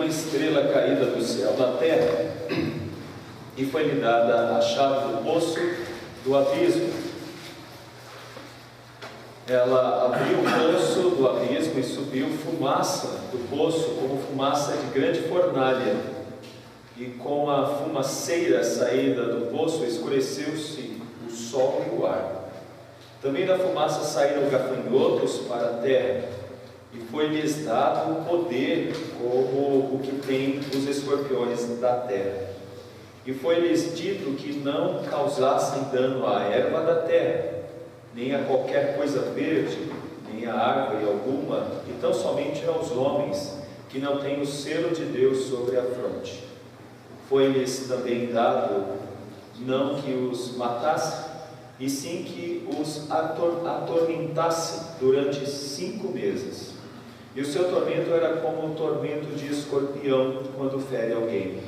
estrela caída do céu da terra, e foi-lhe dada a chave do poço do abismo. Ela abriu o poço do abismo e subiu fumaça do poço, como fumaça de grande fornalha. E com a fumaceira saída do poço, escureceu-se o sol e o ar. Também da fumaça saíram gafanhotos para a terra, e foi-lhes dado o poder como o que tem os escorpiões da terra. E foi-lhes dito que não causassem dano à erva da terra, nem a qualquer coisa verde, nem a árvore alguma, e tão somente aos homens que não têm o selo de Deus sobre a fronte. Foi-lhes também dado não que os matasse, e sim que os atormentasse durante 5 meses. E o seu tormento era como o tormento de escorpião quando fere alguém.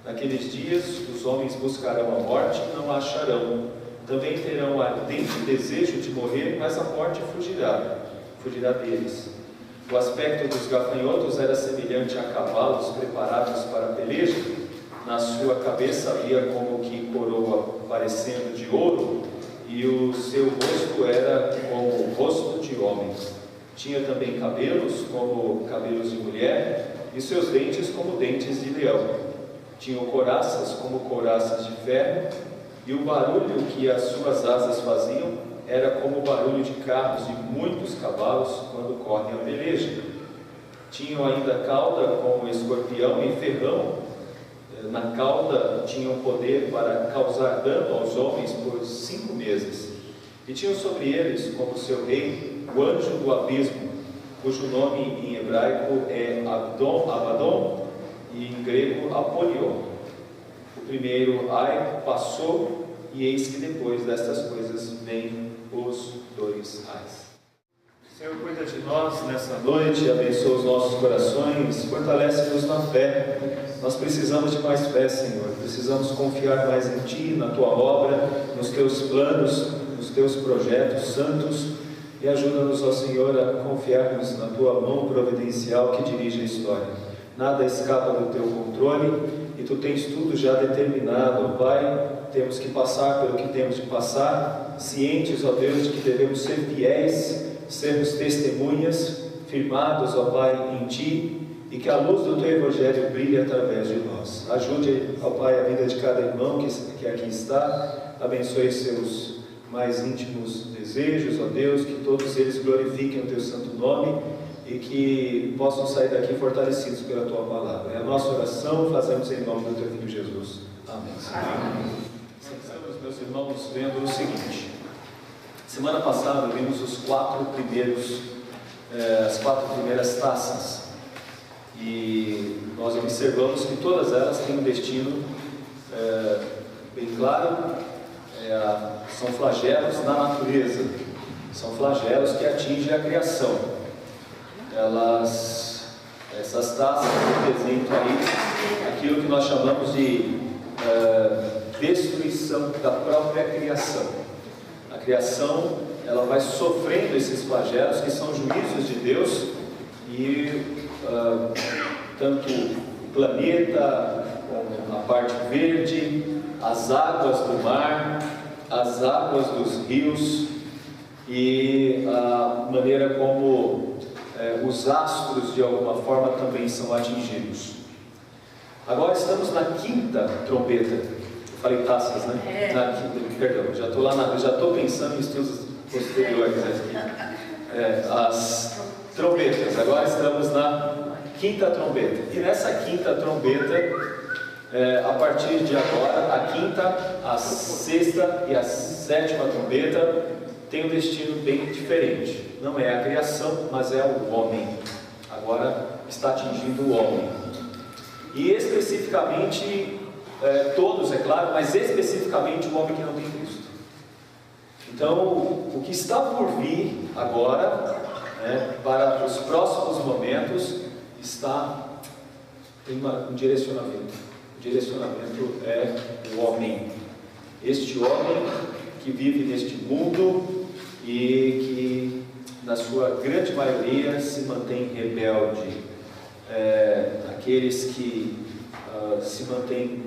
Naqueles dias os homens buscarão a morte e não a acharão. Também terão ardente desejo de morrer, mas a morte fugirá deles. O aspecto dos gafanhotos era semelhante a cavalos preparados para a peleja. Na sua cabeça havia como que coroa parecendo de ouro, e o seu rosto era como o rosto de homem. Tinha também cabelos como cabelos de mulher, e seus dentes como dentes de leão. Tinham couraças como couraças de ferro, e o barulho que as suas asas faziam era como o barulho de carros de muitos cavalos quando correm a peleja. Tinham ainda cauda como escorpião e ferrão. Na cauda tinham poder para causar dano aos homens por 5 meses. E tinham sobre eles, como seu rei, o anjo do abismo, cujo nome em hebraico é Abaddon e em grego Apolion. O primeiro ai passou, e eis que depois destas coisas vêm os 2 ais. Senhor, cuida de nós nessa noite, abençoa os nossos corações, fortalece-nos na fé. Nós precisamos de mais fé, Senhor. Precisamos confiar mais em Ti, na Tua obra, nos Teus planos, nos Teus projetos santos. E ajuda-nos, ó Senhor, a confiarmos na Tua mão providencial que dirige a história. Nada escapa do Teu controle e Tu tens tudo já determinado, ó Pai. Temos que passar pelo que temos de passar, cientes, ó Deus, de que devemos ser fiéis, sermos testemunhas, firmados, ó Pai, em Ti, e que a luz do Teu Evangelho brilhe através de nós. Ajude, ó Pai, a vida de cada irmão que aqui está, abençoe seus mais íntimos desejos, ó Deus, que todos eles glorifiquem o Teu santo nome e que possam sair daqui fortalecidos pela Tua palavra. É a nossa oração, fazemos em nome do Teu Filho Jesus. Amém. Amém. Estamos, meus irmãos, vendo o seguinte. Semana passada vimos as 4 primeiras taças, e nós observamos que todas elas têm um destino bem claro. São flagelos na natureza, são flagelos que atingem a criação. Essas taças representam aí aquilo que nós chamamos de destruição da própria criação. A criação, ela vai sofrendo esses flagelos que são juízos de Deus, e tanto o planeta, como a parte verde, as águas do mar, as águas dos rios, e a maneira como os astros de alguma forma também são atingidos. Agora estamos na 5ª trombeta. Falei taças, né? Perdão, já estou pensando em estudos posteriores aqui. As trombetas. Agora estamos na 5ª trombeta. E nessa 5ª trombeta, a partir de agora, a 5ª, a 6ª e a 7ª trombeta tem um destino bem diferente. Não é a criação, mas é o homem. Agora está atingindo o homem. E especificamente todos, é claro, mas especificamente o homem que não tem Cristo. Então, o que está por vir agora, para os próximos momentos, tem um direcionamento. O direcionamento é o homem. Este homem que vive neste mundo e que, na sua grande maioria, se mantém rebelde. aqueles que se mantêm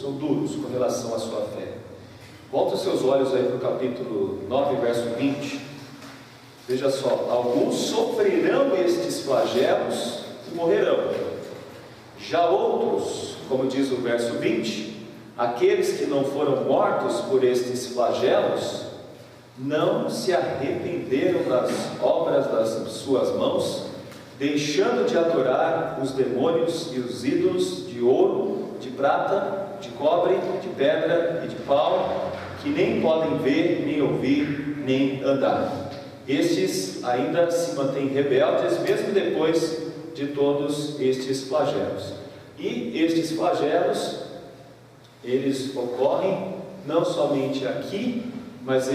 são duros com relação à sua fé. Volta os seus olhos aí para o capítulo 9, verso 20. Veja só: alguns sofrerão estes flagelos e morrerão. Já outros, como diz o verso 20, aqueles que não foram mortos por estes flagelos, não se arrependeram das obras das suas mãos, deixando de adorar os demônios e os ídolos de ouro, de prata, de cobre, de pedra e de pau, que nem podem ver, nem ouvir, nem andar. Estes ainda se mantêm rebeldes, mesmo depois de todos estes flagelos. E estes flagelos, eles ocorrem não somente aqui, mas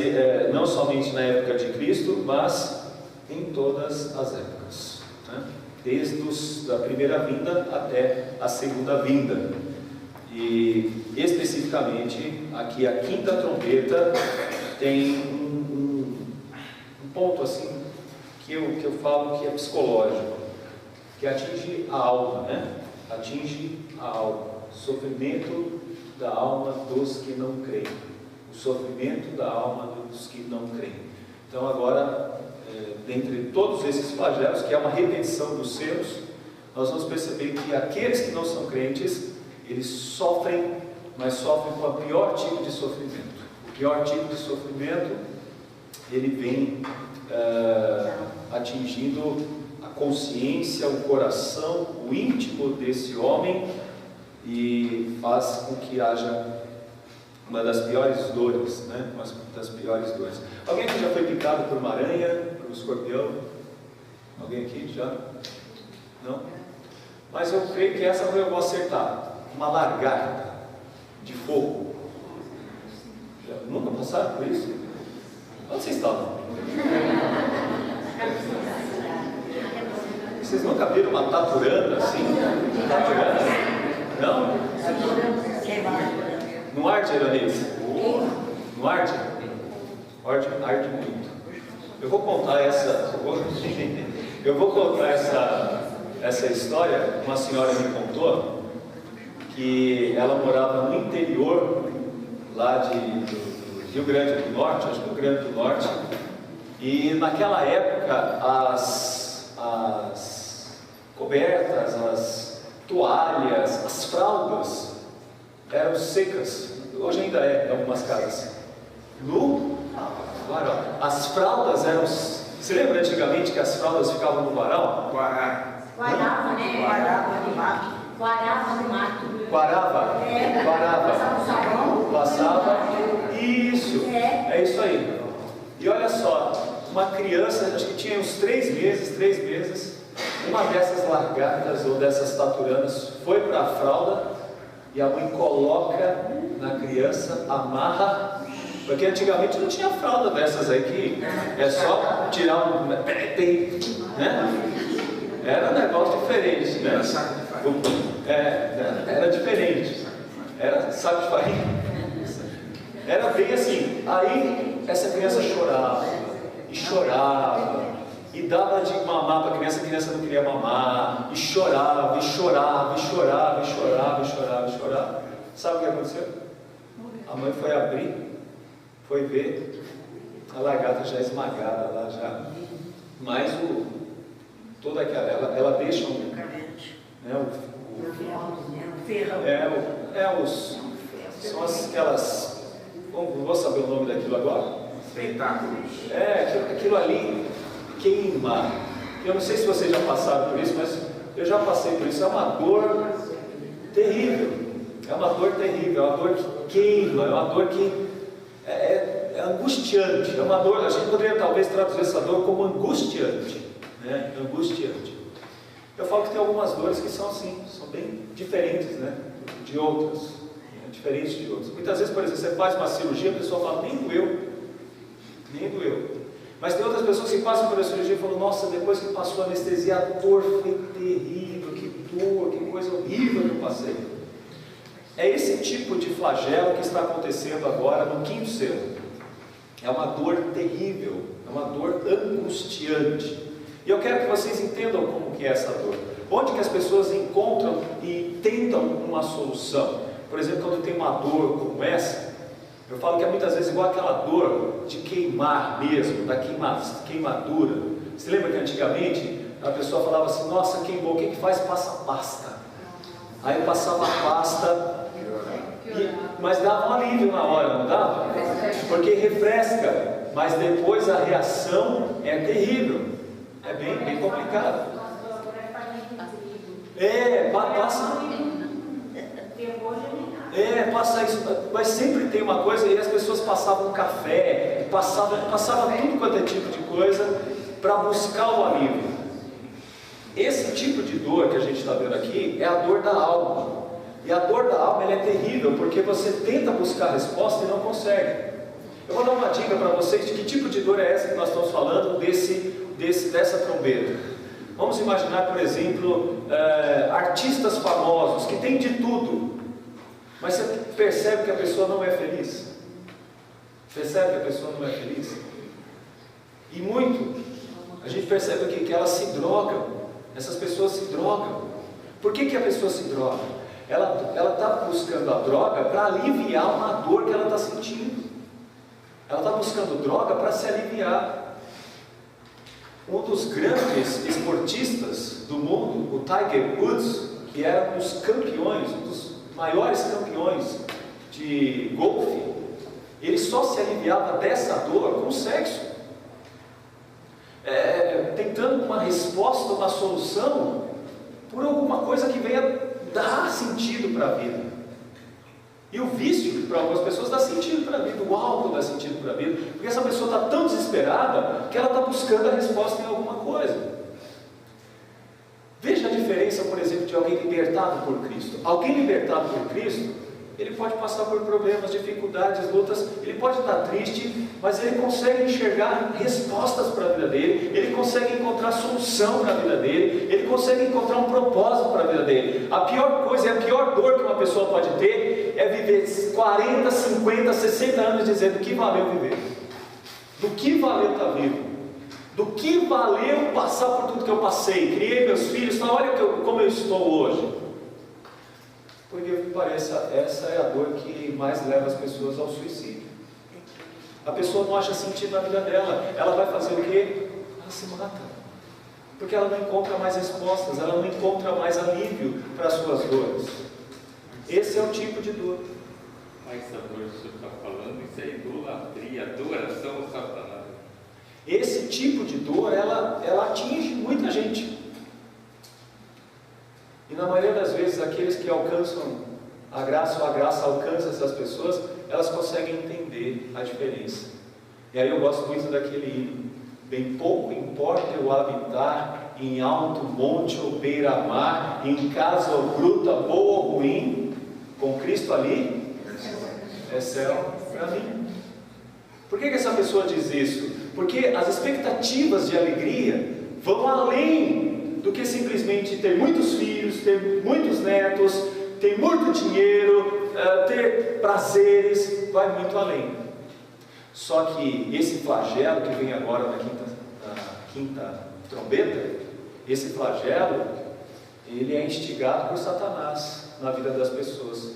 não somente na época de Cristo, mas em todas as épocas, né? Desde a primeira vinda até a segunda vinda. E especificamente aqui a quinta trombeta tem um ponto assim que eu falo que é psicológico, que atinge a alma, né? Atinge a alma, o sofrimento da alma dos que não creem, o sofrimento da alma dos que não creem. Então agora, dentre todos esses flagelos, que é uma redenção dos seus, nós vamos perceber que aqueles que não são crentes, eles sofrem, mas sofrem com o pior tipo de sofrimento. O pior tipo de sofrimento, ele vem atingindo a consciência, o coração, o íntimo desse homem, e faz com que haja uma das piores dores, né? Uma das piores dores. Alguém aqui já foi picado por uma aranha, por um escorpião? Alguém aqui já? Não? Mas eu creio que essa eu vou acertar. Uma lagarta de fogo. Nunca passaram por isso? Onde vocês estavam? Vocês nunca viram uma taturana assim? Taturana? Não? Não arde, Ironês? Não arde? Arde muito. Eu vou contar essa história. Uma senhora me contou que ela morava no interior lá do Rio Grande do Norte, acho que Rio Grande do Norte, e naquela época as cobertas, as toalhas, as fraldas eram secas. Hoje ainda é em algumas casas. No varal. As fraldas eram... Você lembra antigamente que as fraldas ficavam no varal? Guarava, né? Guarava no mato. Guarava? Guarava. Passava o sabão. Passava. Isso. É isso aí. E olha só, uma criança, acho que tinha uns 3 meses, uma dessas largatas ou dessas taturanas foi para a fralda e a mãe coloca na criança, amarra, porque antigamente não tinha fralda dessas aí que é só tirar um... né? Era um negócio diferente, né? Era diferente. Era saco de farinha. Era bem assim. Aí essa criança chorava e dava de mamar para a criança não queria mamar, e chorava. Sabe o que aconteceu? A mãe foi abrir, foi ver a lagarta já esmagada lá já, mas toda aquela, ela deixa são aquelas, vou saber o nome daquilo agora? Tentáculos. Aquilo ali queima. Eu não sei se vocês já passaram por isso, mas eu já passei por isso. É uma dor terrível. É uma dor que queima, é uma dor que é angustiante. É uma dor, a gente poderia talvez traduzir essa dor como angustiante, né? Angustiante. Eu falo que tem algumas dores que são assim, são bem diferentes, né? De outras, né? Diferentes de outras. Muitas vezes, por exemplo, você faz uma cirurgia, a pessoa fala, nem doeu. Mas tem outras pessoas que passam por a cirurgia e falam, nossa, depois que passou a anestesia, a dor foi terrível, que dor, que coisa horrível que eu passei. É esse tipo de flagelo que está acontecendo agora no quinto selo. É uma dor terrível, é uma dor angustiante. E eu quero que vocês entendam como que que é essa dor? Onde que as pessoas encontram e tentam uma solução? Por exemplo, quando tem uma dor como essa, eu falo que é muitas vezes igual aquela dor de queimar mesmo, da queimadura. Você lembra que antigamente a pessoa falava assim, nossa, queimou, o que faz? Passa pasta. Aí eu passava a pasta, mas dava um alívio na hora, não dava? Porque refresca, mas depois a reação é terrível, é bem complicado. Passa isso, mas sempre tem uma coisa, e as pessoas passavam café, passavam tudo quanto é tipo de coisa para buscar o alívio. Esse tipo de dor que a gente está vendo aqui é a dor da alma. E a dor da alma ela é terrível, porque você tenta buscar a resposta e não consegue. Eu vou dar uma dica para vocês de que tipo de dor é essa que nós estamos falando dessa trombeta. Vamos imaginar, por exemplo, artistas famosos que têm de tudo, mas você percebe que a pessoa não é feliz. Percebe que a pessoa não é feliz? E muito, a gente percebe que elas se drogam. Essas pessoas se drogam. Por que a pessoa se droga? Ela está buscando a droga para aliviar uma dor que ela está sentindo. Ela está buscando droga para se aliviar. Um dos grandes esportistas do mundo, o Tiger Woods, que era um dos campeões, um dos maiores campeões de golfe, ele só se aliviava dessa dor com sexo. Tentando uma resposta, uma solução por alguma coisa que venha dar sentido para a vida. E o vício para algumas pessoas dá sentido para a vida, o álcool dá sentido para a vida, porque essa pessoa está tão desesperada que ela está buscando a resposta em alguma coisa. Veja a diferença, por exemplo, de alguém libertado por Cristo. Alguém libertado por Cristo, ele pode passar por problemas, dificuldades, lutas, ele pode estar triste, mas ele consegue enxergar respostas para a vida dele, ele consegue encontrar solução para a vida dele, ele consegue encontrar um propósito para a vida dele. A pior coisa, a pior dor que uma pessoa pode ter é viver 40, 50, 60 anos dizendo que valeu viver, do que valeu estar vivo, do que valeu passar por tudo que eu passei, criei meus filhos, então olha como eu estou hoje. Porque me parece, essa é a dor que mais leva as pessoas ao suicídio. A pessoa não acha sentido na vida dela, ela vai fazer o quê? Ela se mata, porque ela não encontra mais respostas, ela não encontra mais alívio para as suas dores. Esse é o tipo de dor. Mas essa dor que você está falando, isso é idolatria, adoração ao Satanás. Esse tipo de dor, ela atinge muita gente. E na maioria das vezes, aqueles que alcançam a graça, ou a graça alcança essas pessoas, elas conseguem entender a diferença. E aí eu gosto muito daquele hino: bem pouco importa eu habitar em alto monte ou beira-mar, em casa ou gruta, boa ou ruim, com Cristo ali, é céu para mim. Por que essa pessoa diz isso? Porque as expectativas de alegria vão além do que simplesmente ter muitos filhos, ter muitos netos, ter muito dinheiro, ter prazeres, vai muito além. Só que esse flagelo que vem agora na quinta trombeta, esse flagelo, ele é instigado por Satanás na vida das pessoas.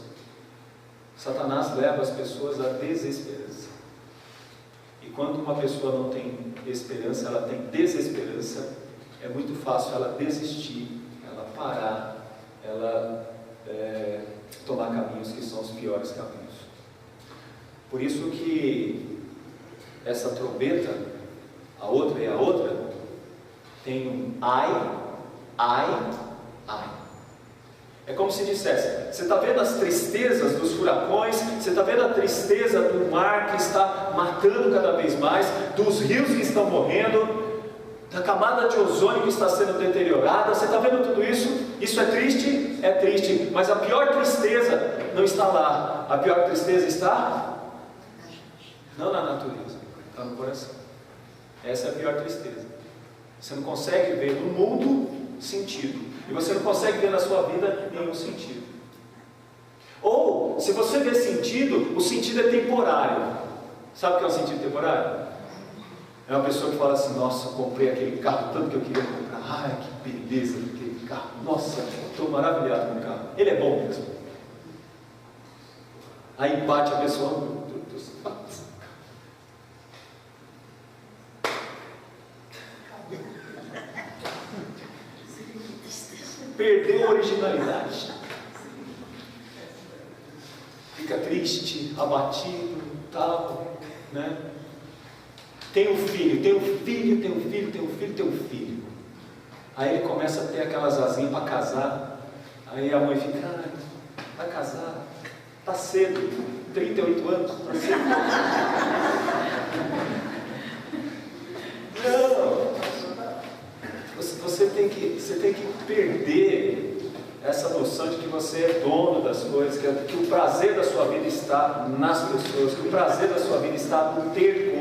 Satanás leva as pessoas à desesperança. E quando uma pessoa não tem esperança, ela tem desesperança, é muito fácil ela desistir, ela parar, ela tomar caminhos que são os piores caminhos. Por isso que essa trombeta, a outra e a outra, tem um ai, ai, ai. É como se dissesse: você está vendo as tristezas dos furacões, você está vendo a tristeza do mar que está matando cada vez mais, dos rios que estão morrendo, da camada de ozônio que está sendo deteriorada. Você está vendo tudo isso? Isso é triste? É triste, mas a pior tristeza não está lá. A pior tristeza está não na natureza, está no coração. Essa é a pior tristeza. Você não consegue ver no mundo sentido, e você não consegue ver na sua vida nenhum sentido. Ou, se você vê sentido, o sentido é temporário. Sabe o que é um sentido temporário? É uma pessoa que fala assim: nossa, comprei aquele carro tanto que eu queria comprar. ai, que beleza daquele carro, nossa, estou maravilhado com o carro, ele é bom mesmo. Aí bate a pessoa, meu Deus do céu. Perdeu a originalidade. Fica triste, abatido, tal, né? Tem um filho. Aí ele começa a ter aquelas asinhas para casar. Aí a mãe fica, vai casar, tá cedo, 38 anos, tá cedo. Não, você tem que perder essa noção de que você é dono das coisas, que o prazer da sua vida está nas pessoas, que o prazer da sua vida está no ter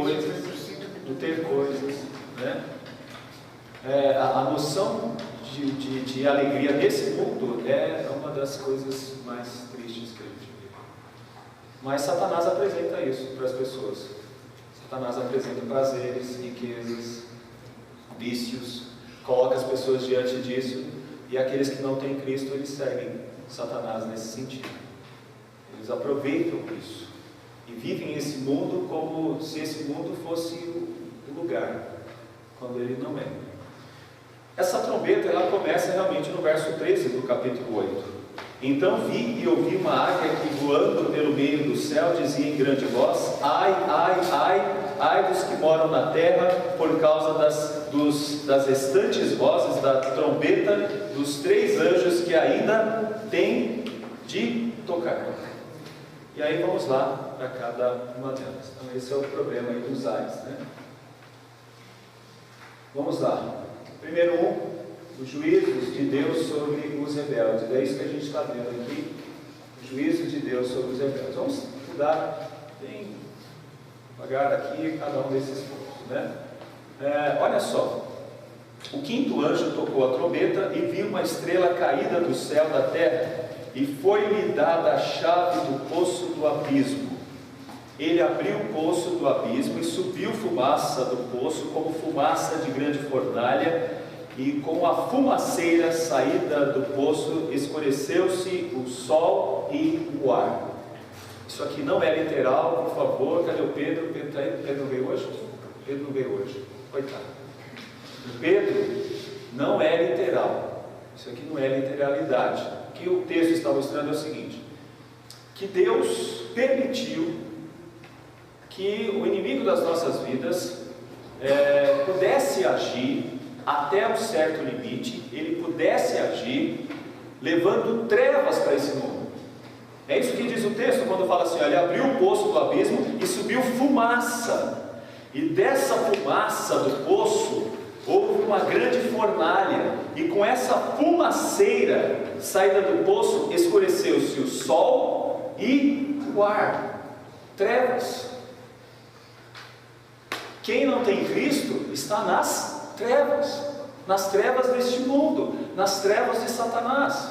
coisas, né? A noção de alegria nesse mundo é uma das coisas mais tristes que a gente vê. Mas Satanás apresenta isso para as pessoas. Satanás apresenta prazeres, riquezas, vícios, coloca as pessoas diante disso, e aqueles que não têm Cristo, eles seguem Satanás nesse sentido. Eles aproveitam isso e vivem esse mundo como se esse mundo fosse o lugar, quando ele não é. Essa trombeta, ela começa realmente no verso 13 do capítulo 8. Então vi e ouvi uma águia que, voando pelo meio do céu, dizia em grande voz: ai, ai, ai, ai dos que moram na terra, por causa das restantes vozes da trombeta dos 3 anjos que ainda têm de tocar. E aí vamos lá para cada uma delas. Então esse é o problema aí dos ais, né? Vamos lá. Primeiro os juízos de Deus sobre os rebeldes. É isso que a gente está vendo aqui. O juízo de Deus sobre os rebeldes. Vamos estudar bem devagar aqui cada um desses pontos, né? Olha só. O 5º anjo tocou a trombeta e viu uma estrela caída do céu da terra, e foi-lhe dada a chave do poço do abismo. Ele abriu o poço do abismo e subiu fumaça do poço, como fumaça de grande fornalha, e com a fumaceira saída do poço escureceu-se o sol e o ar. Isso aqui não é literal, por favor. Cadê o Pedro? Pedro veio hoje? Pedro não veio hoje, coitado. O Pedro não é literal. Isso aqui não é literalidade. O que o texto está mostrando é o seguinte: que Deus permitiu que o inimigo das nossas vidas pudesse agir até um certo limite, ele pudesse agir levando trevas para esse mundo. É isso que diz o texto quando fala assim: ele abriu o poço do abismo e subiu fumaça, e dessa fumaça do poço houve uma grande fornalha, e com essa fumaceira saída do poço escureceu-se o sol e o ar. Trevas. Quem não tem Cristo está nas trevas deste mundo, nas trevas de Satanás.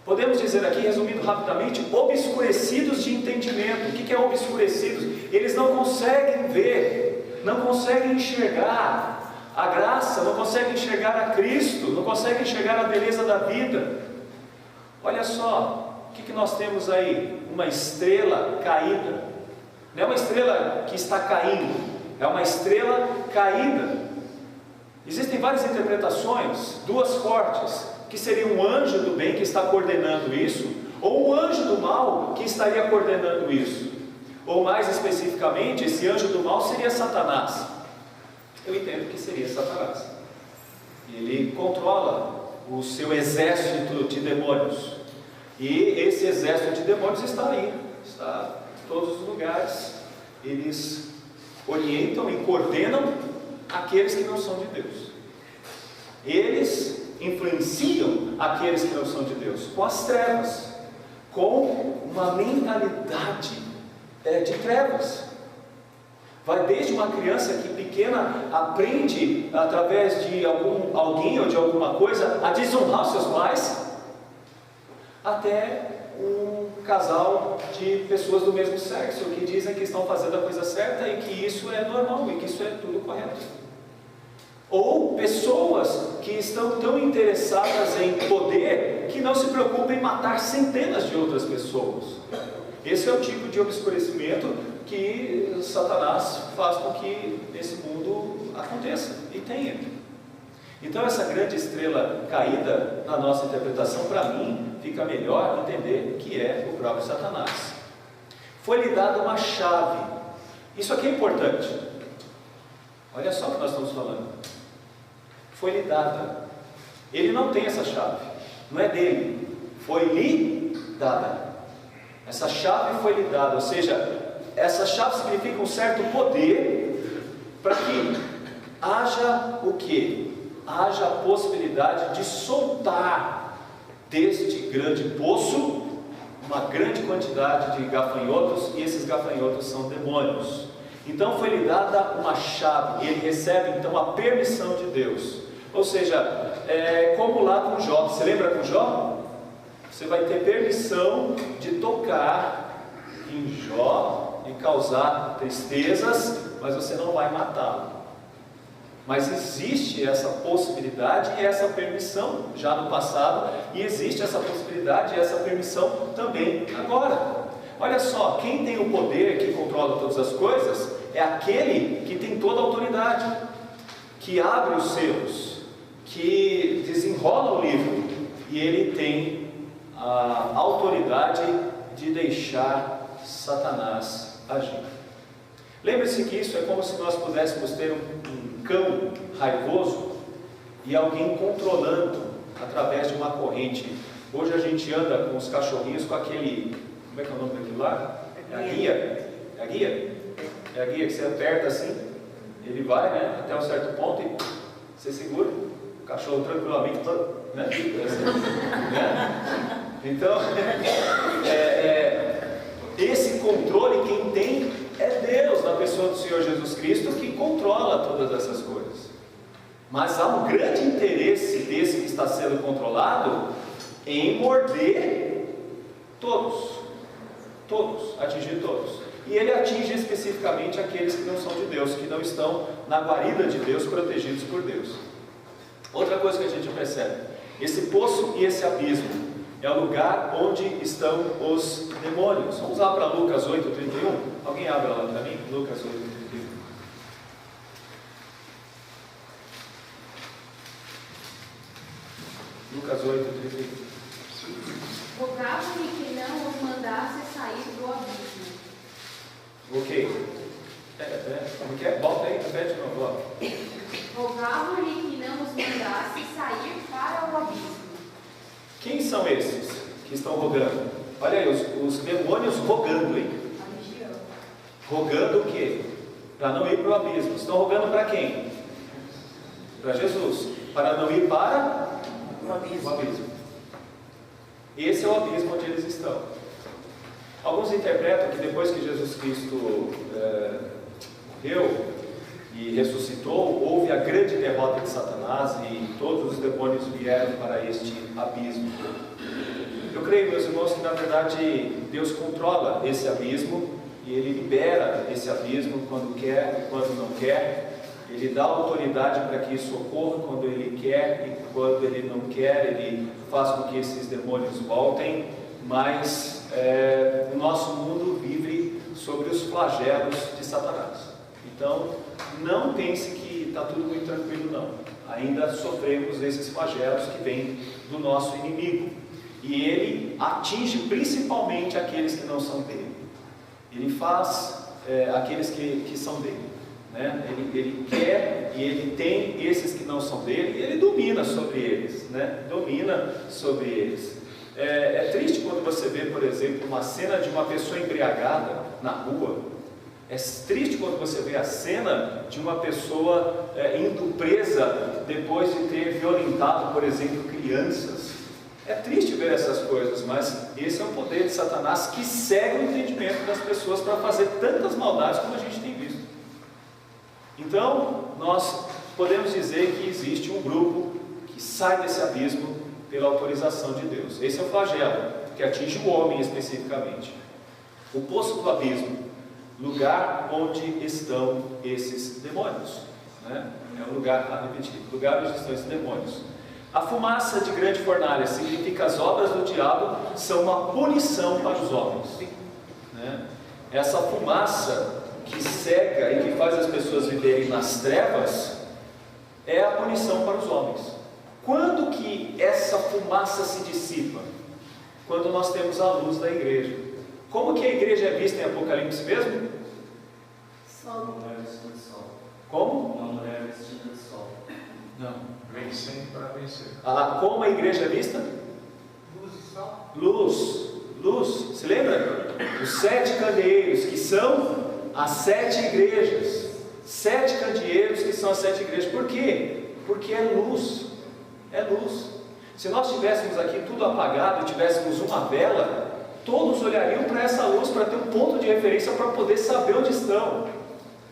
Podemos dizer aqui, resumindo rapidamente, obscurecidos de entendimento. O que é obscurecidos? Eles não conseguem ver, não conseguem enxergar a graça, não conseguem enxergar a Cristo, não conseguem enxergar a beleza da vida. Olha só, o que nós temos aí? Uma estrela caída. Não é uma estrela que está caindo, é uma estrela caída. Existem várias interpretações, 2 fortes, que seria um anjo do bem que está coordenando isso, ou um anjo do mal que estaria coordenando isso. Ou mais especificamente, esse anjo do mal seria Satanás. Eu entendo que seria Satanás. Ele controla o seu exército de demônios, e esse exército de demônios está aí, está em todos os lugares. Eles orientam e coordenam aqueles que não são de Deus. Eles influenciam aqueles que não são de Deus com as trevas, com uma mentalidade de trevas. Vai desde uma criança que pequena aprende através de alguém ou de alguma coisa a desonrar os seus pais, até um casal de pessoas do mesmo sexo que dizem que estão fazendo a coisa certa e que isso é normal e que isso é tudo correto. Ou pessoas que estão tão interessadas em poder que não se preocupam em matar centenas de outras pessoas. Esse é o tipo de obscurecimento que Satanás faz com que esse mundo aconteça e tenha. Então essa grande estrela caída, na nossa interpretação, para mim, fica melhor entender que é o próprio Satanás. Foi-lhe dada uma chave. Isso aqui é importante. Olha só o que nós estamos falando. Foi-lhe dada. Ele não tem essa chave. Não é dele. Foi-lhe dada. Essa chave foi-lhe dada. Ou seja, essa chave significa um certo poder para que haja o quê? Haja a possibilidade de soltar deste grande poço uma grande quantidade de gafanhotos, e esses gafanhotos são demônios. Então foi-lhe dada uma chave, e ele recebe então a permissão de Deus. Ou seja, como lá com Jó. Você lembra com Jó? Você vai ter permissão de tocar em Jó e causar tristezas, mas você não vai matá-lo. Mas existe essa possibilidade e essa permissão já no passado, e existe essa possibilidade e essa permissão também agora. Olha só, quem tem o poder, que controla todas as coisas, é aquele que tem toda a autoridade, que abre os selos, que desenrola o livro, e ele tem a autoridade de deixar Satanás agir. Lembre-se que isso é como se nós pudéssemos ter um cão raivoso e alguém controlando através de uma corrente. Hoje a gente anda com os cachorrinhos com aquele, como é que é o nome daquilo lá? É a guia. É a guia? É a guia que você aperta assim, ele vai, né, até um certo ponto e você segura o cachorro tranquilamente, né? Então, esse controle quem tem é Deus, na pessoa do Senhor Jesus Cristo, que controla todas essas coisas. Mas há um grande interesse desse que está sendo controlado em morder todos, atingir todos. E ele atinge especificamente aqueles que não são de Deus, que não estão na guarida de Deus, protegidos por Deus. Outra coisa que a gente percebe, esse poço e esse abismo é o lugar onde estão os demônios. Vamos lá para Lucas 8:31. Alguém abre lá para mim? Lucas 8:31. Lucas 8:31. Rogava-lhe que não os mandasse sair do abismo. Ok. Como que é? Volta aí, repete de novo. Rogava-lhe que não os mandasse sair para o abismo. Quem são esses que estão rogando? Olha aí, os demônios rogando, hein? Rogando o quê? Para não ir para o abismo. Estão rogando para quem? Para Jesus. Para não ir para o abismo. Esse é o abismo onde eles estão. Alguns interpretam que depois que Jesus Cristo morreu e ressuscitou, houve a grande derrota de Satanás e todos os demônios vieram para este abismo. Eu creio, meus irmãos, que na verdade Deus controla esse abismo e Ele libera esse abismo quando quer e quando não quer. Ele dá autoridade para que isso ocorra quando Ele quer e quando Ele não quer. Ele faz com que esses demônios voltem, mas o nosso mundo vive sobre os flagelos de Satanás. Então, não pense que está tudo muito tranquilo, não. Ainda sofremos esses flagelos que vêm do nosso inimigo. E ele atinge principalmente aqueles que não são dele. Ele faz aqueles que são dele. Né? Ele quer e ele tem esses que não são dele, e ele domina sobre eles. Né? Domina sobre eles. É triste quando você vê, por exemplo, uma cena de uma pessoa embriagada na rua. É triste quando você vê a cena de uma pessoa indo presa depois de ter violentado, por exemplo, crianças. É triste ver essas coisas, mas esse é o poder de Satanás que cega o entendimento das pessoas para fazer tantas maldades como a gente tem visto. Então, nós podemos dizer que existe um grupo que sai desse abismo pela autorização de Deus. Esse é o flagelo, que atinge o homem especificamente. O poço do abismo, lugar onde estão esses demônios. né? É um lugar, a repetir, lugar onde estão esses demônios. A fumaça de grande fornalha significa as obras do diabo são uma punição para os homens, né? Essa fumaça que cega e que faz as pessoas viverem nas trevas é a punição para os homens. Quando que essa fumaça se dissipa? Quando nós temos a luz da igreja. Como que a igreja é vista em Apocalipse mesmo? Sol. Uma mulher vestida de sol. Como? Uma mulher vestida de sol. Não. Vencendo para vencer. Como a igreja é vista? Luz e sal. Luz. Luz. Se lembra? Os 7 candeeiros, que são as 7 igrejas. 7 candeeiros que são as 7 igrejas. Por quê? Porque é luz. É luz. Se nós tivéssemos aqui tudo apagado e tivéssemos uma vela, todos olhariam para essa luz para ter um ponto de referência para poder saber onde estão.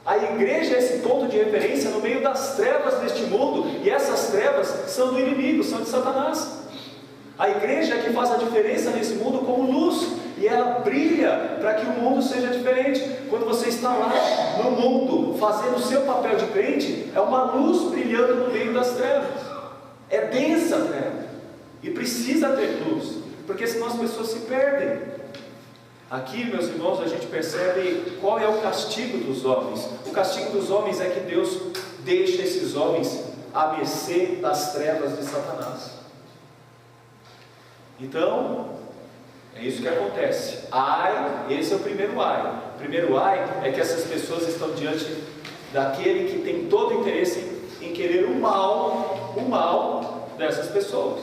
A igreja é esse ponto de referência no meio das trevas deste mundo, e essas trevas são do inimigo, são de Satanás. A igreja é que faz a diferença nesse mundo como luz, e ela brilha para que o mundo seja diferente. Quando você está lá no mundo fazendo o seu papel de crente, é uma luz brilhando no meio das trevas. É densa a treva, e precisa ter luz, porque senão as pessoas se perdem. Aqui, meus irmãos, a gente percebe qual é o castigo dos homens. O castigo dos homens é que Deus deixa esses homens à mercê das trevas de Satanás. Então, é isso que acontece. Ai, esse é o primeiro ai. O primeiro ai é que essas pessoas estão diante daquele que tem todo o interesse em querer o mal dessas pessoas.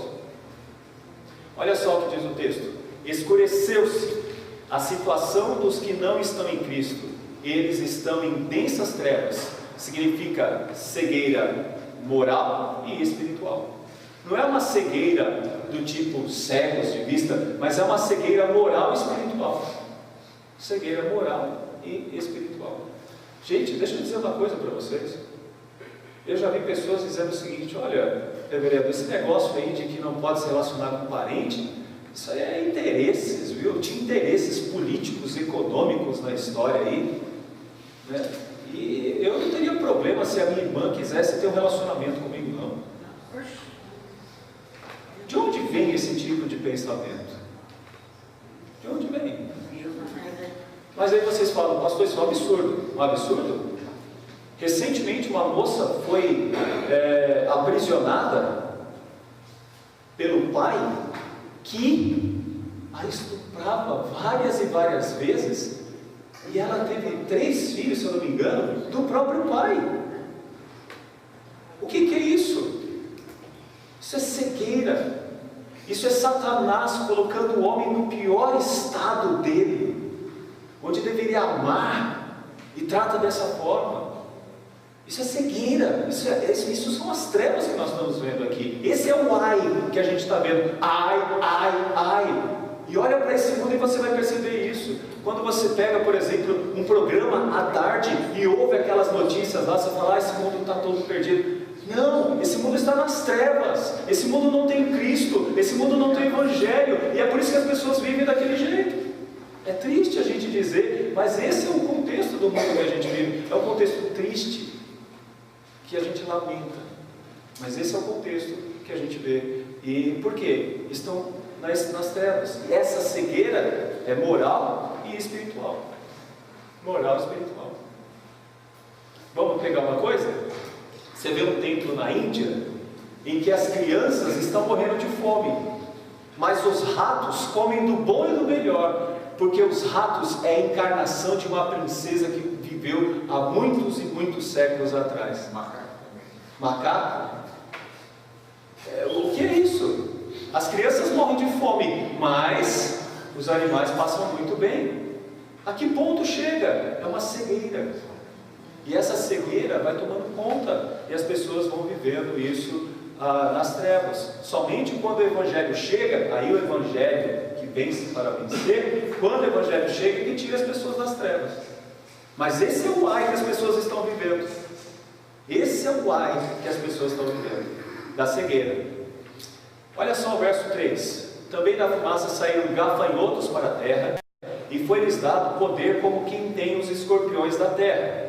Olha só o que diz o texto: escureceu-se a situação dos que não estão em Cristo, eles estão em densas trevas. Significa cegueira moral e espiritual. Não é uma cegueira do tipo cegos de vista, mas é uma cegueira moral e espiritual. Cegueira moral e espiritual. Gente, deixa eu dizer uma coisa para vocês. Eu já vi pessoas dizendo o seguinte: olha, reverendo, esse negócio aí de que não pode se relacionar com parente, isso aí é interesses, viu? Tinha interesses políticos, econômicos na história aí, né? E eu não teria problema se a minha irmã quisesse ter um relacionamento comigo, não. De onde vem esse tipo de pensamento? De onde vem? Mas aí vocês falam: pastor, isso é um absurdo. Um absurdo? Recentemente uma moça foi aprisionada pelo pai que a estuprava várias e várias vezes, e ela teve 3 filhos, se eu não me engano, do próprio pai. O que é isso? Isso é cegueira. Isso é Satanás colocando o homem no pior estado dele, onde deveria amar, e trata dessa forma. Isso é cegueira, isso são as trevas que nós estamos vendo aqui. Esse é o ai que a gente está vendo. Ai, ai, ai. E olha para esse mundo e você vai perceber isso. Quando você pega, por exemplo, um programa à tarde e ouve aquelas notícias lá, você fala: esse mundo está todo perdido. Não, esse mundo está nas trevas. Esse mundo não tem Cristo, esse mundo não tem Evangelho, e é por isso que as pessoas vivem daquele jeito. É triste a gente dizer, mas esse é o contexto do mundo que a gente vive. É um contexto triste, que a gente lamenta, mas esse é o contexto que a gente vê. E por quê? Estão nas trevas. E essa cegueira é moral e espiritual. Moral e espiritual. Vamos pegar uma coisa? Você vê um templo na Índia em que as crianças estão morrendo de fome, mas os ratos comem do bom e do melhor, porque os ratos é a encarnação de uma princesa que viveu há muitos e muitos séculos atrás. Macaco? O que é isso? As crianças morrem de fome, mas os animais passam muito bem. A que ponto chega? É uma cegueira. E essa cegueira vai tomando conta, e as pessoas vão vivendo isso nas trevas. Somente quando o Evangelho chega, aí o Evangelho que vence para vencer, quando o Evangelho chega, ele tira as pessoas das trevas. Mas esse é o ai que as pessoas estão vivendo. Esse é o ai que as pessoas estão vivendo, da cegueira. Olha só o verso 3. Também da fumaça saíram gafanhotos para a terra, e foi-lhes dado poder como quem tem os escorpiões da terra.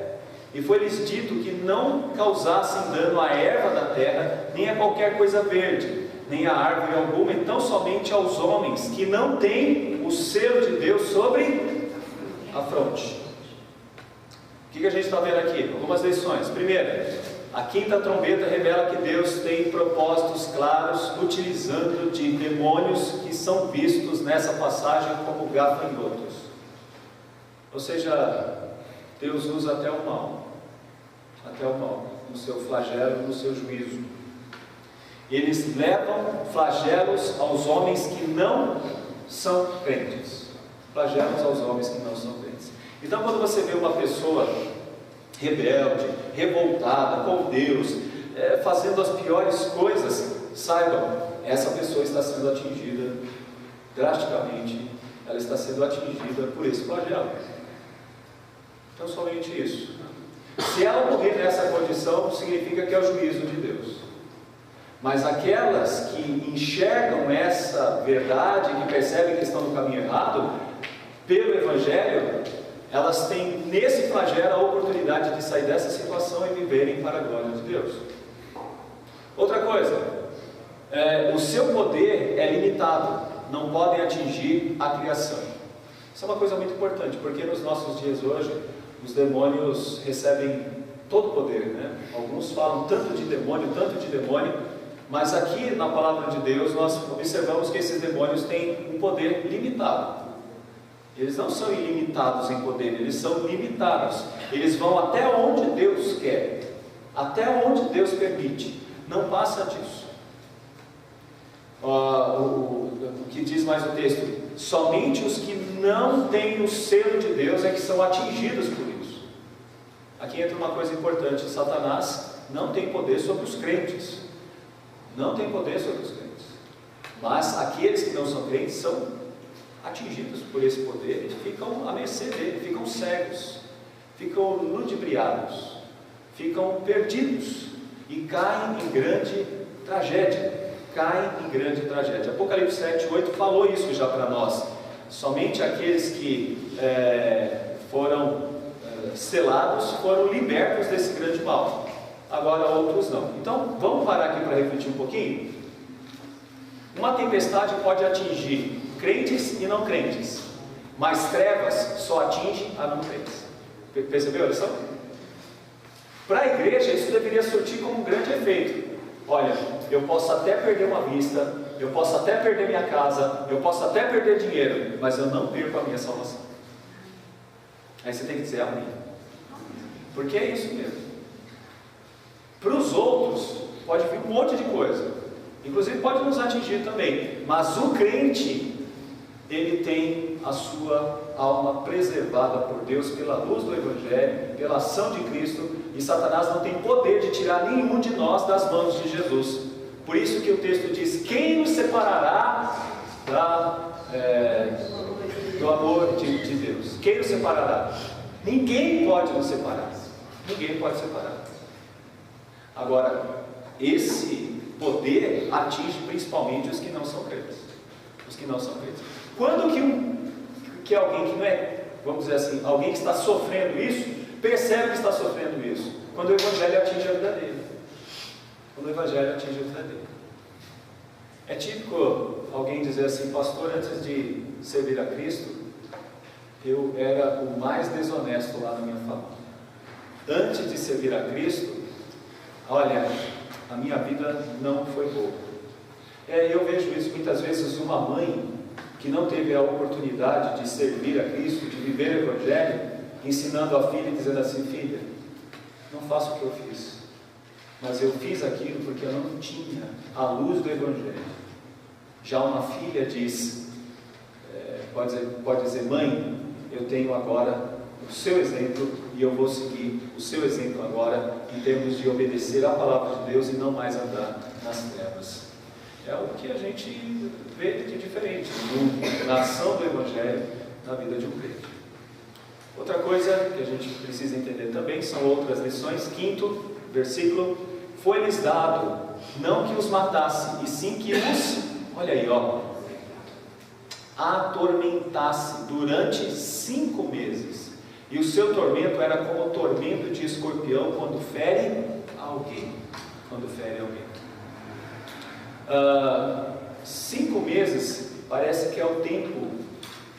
E foi-lhes dito que não causassem dano à erva da terra, nem a qualquer coisa verde, nem a árvore alguma, então somente aos homens que não têm o selo de Deus sobre a fronte. O que a gente está vendo aqui? Algumas lições. Primeiro, a quinta trombeta revela que Deus tem propósitos claros, utilizando de demônios que são vistos nessa passagem como gafanhotos. Ou seja, Deus usa até o mal, no seu flagelo, no seu juízo. Eles levam flagelos aos homens que não são crentes. Flagelos aos homens que não são crentes. Então, quando você vê uma pessoa rebelde, revoltada com Deus, fazendo as piores coisas, saibam, essa pessoa está sendo atingida drasticamente, ela está sendo atingida por esse flagelo. Então, somente isso. Se ela morrer nessa condição, significa que é o juízo de Deus. Mas aquelas que enxergam essa verdade, que percebem que estão no caminho errado, pelo Evangelho, elas têm nesse flagelo a oportunidade de sair dessa situação e viverem para a glória de Deus. Outra coisa, o seu poder é limitado, não podem atingir a criação. Isso é uma coisa muito importante, porque nos nossos dias hoje, os demônios recebem todo o poder, né? Alguns falam tanto de demônio, mas aqui na palavra de Deus nós observamos que esses demônios têm um poder limitado. Eles não são ilimitados em poder, eles são limitados. Eles vão até onde Deus quer, até onde Deus permite, não passa disso. O que diz mais o texto? Somente os que não têm o selo de Deus é que são atingidos por isso. Aqui entra uma coisa importante: Satanás não tem poder sobre os crentes, não tem poder sobre os crentes, mas aqueles que não são crentes são atingidos por esse poder e ficam à mercê dele, ficam cegos, ficam ludibriados, ficam perdidos e caem em grande tragédia. Apocalipse 7:8 falou isso já para nós. Somente aqueles que foram selados foram libertos desse grande mal. Agora outros não. Então vamos parar aqui para refletir um pouquinho. Uma tempestade pode atingir crentes e não crentes, mas trevas só atinge a não crentes. Percebeu a lição? Para a igreja isso deveria surtir como um grande efeito. Olha, eu posso até perder uma vista, eu posso até perder minha casa, eu posso até perder dinheiro, mas eu não perco a minha salvação. Aí você tem que dizer amém, porque é isso mesmo. Para os outros pode vir um monte de coisa, inclusive pode nos atingir também, mas o crente, ele tem a sua alma preservada por Deus pela luz do Evangelho, pela ação de Cristo, e Satanás não tem poder de tirar nenhum de nós das mãos de Jesus. Por isso que o texto diz: quem nos separará do amor de Deus? Quem nos separará? Ninguém pode nos separar. Ninguém pode separar. Agora, esse poder atinge principalmente os que não são crentes. Os que não são crentes. Quando que alguém que não é, vamos dizer assim, alguém que está sofrendo isso, percebe que está sofrendo isso? Quando o Evangelho atinge a vida dele. Quando o Evangelho atinge a vida dele. É típico alguém dizer assim: pastor, antes de servir a Cristo, eu era o mais desonesto lá na minha família. Antes de servir a Cristo, olha, a minha vida não foi boa. Eu vejo isso muitas vezes. Uma mãe que não teve a oportunidade de servir a Cristo, de viver o Evangelho, ensinando a filha, dizendo assim: filha, não faça o que eu fiz, mas eu fiz aquilo porque eu não tinha a luz do Evangelho. Já uma filha diz, pode dizer: mãe, eu tenho agora o seu exemplo e eu vou seguir o seu exemplo agora, em termos de obedecer à palavra de Deus e não mais andar nas trevas. É o que a gente vê de diferente na ação do Evangelho na vida de um crente. Outra coisa que a gente precisa entender também são outras lições. Quinto versículo: foi-lhes dado não que os matasse, e sim que os, olha aí, atormentasse durante 5 meses. E o seu tormento era como o tormento de escorpião quando fere alguém. 5 meses parece que é o tempo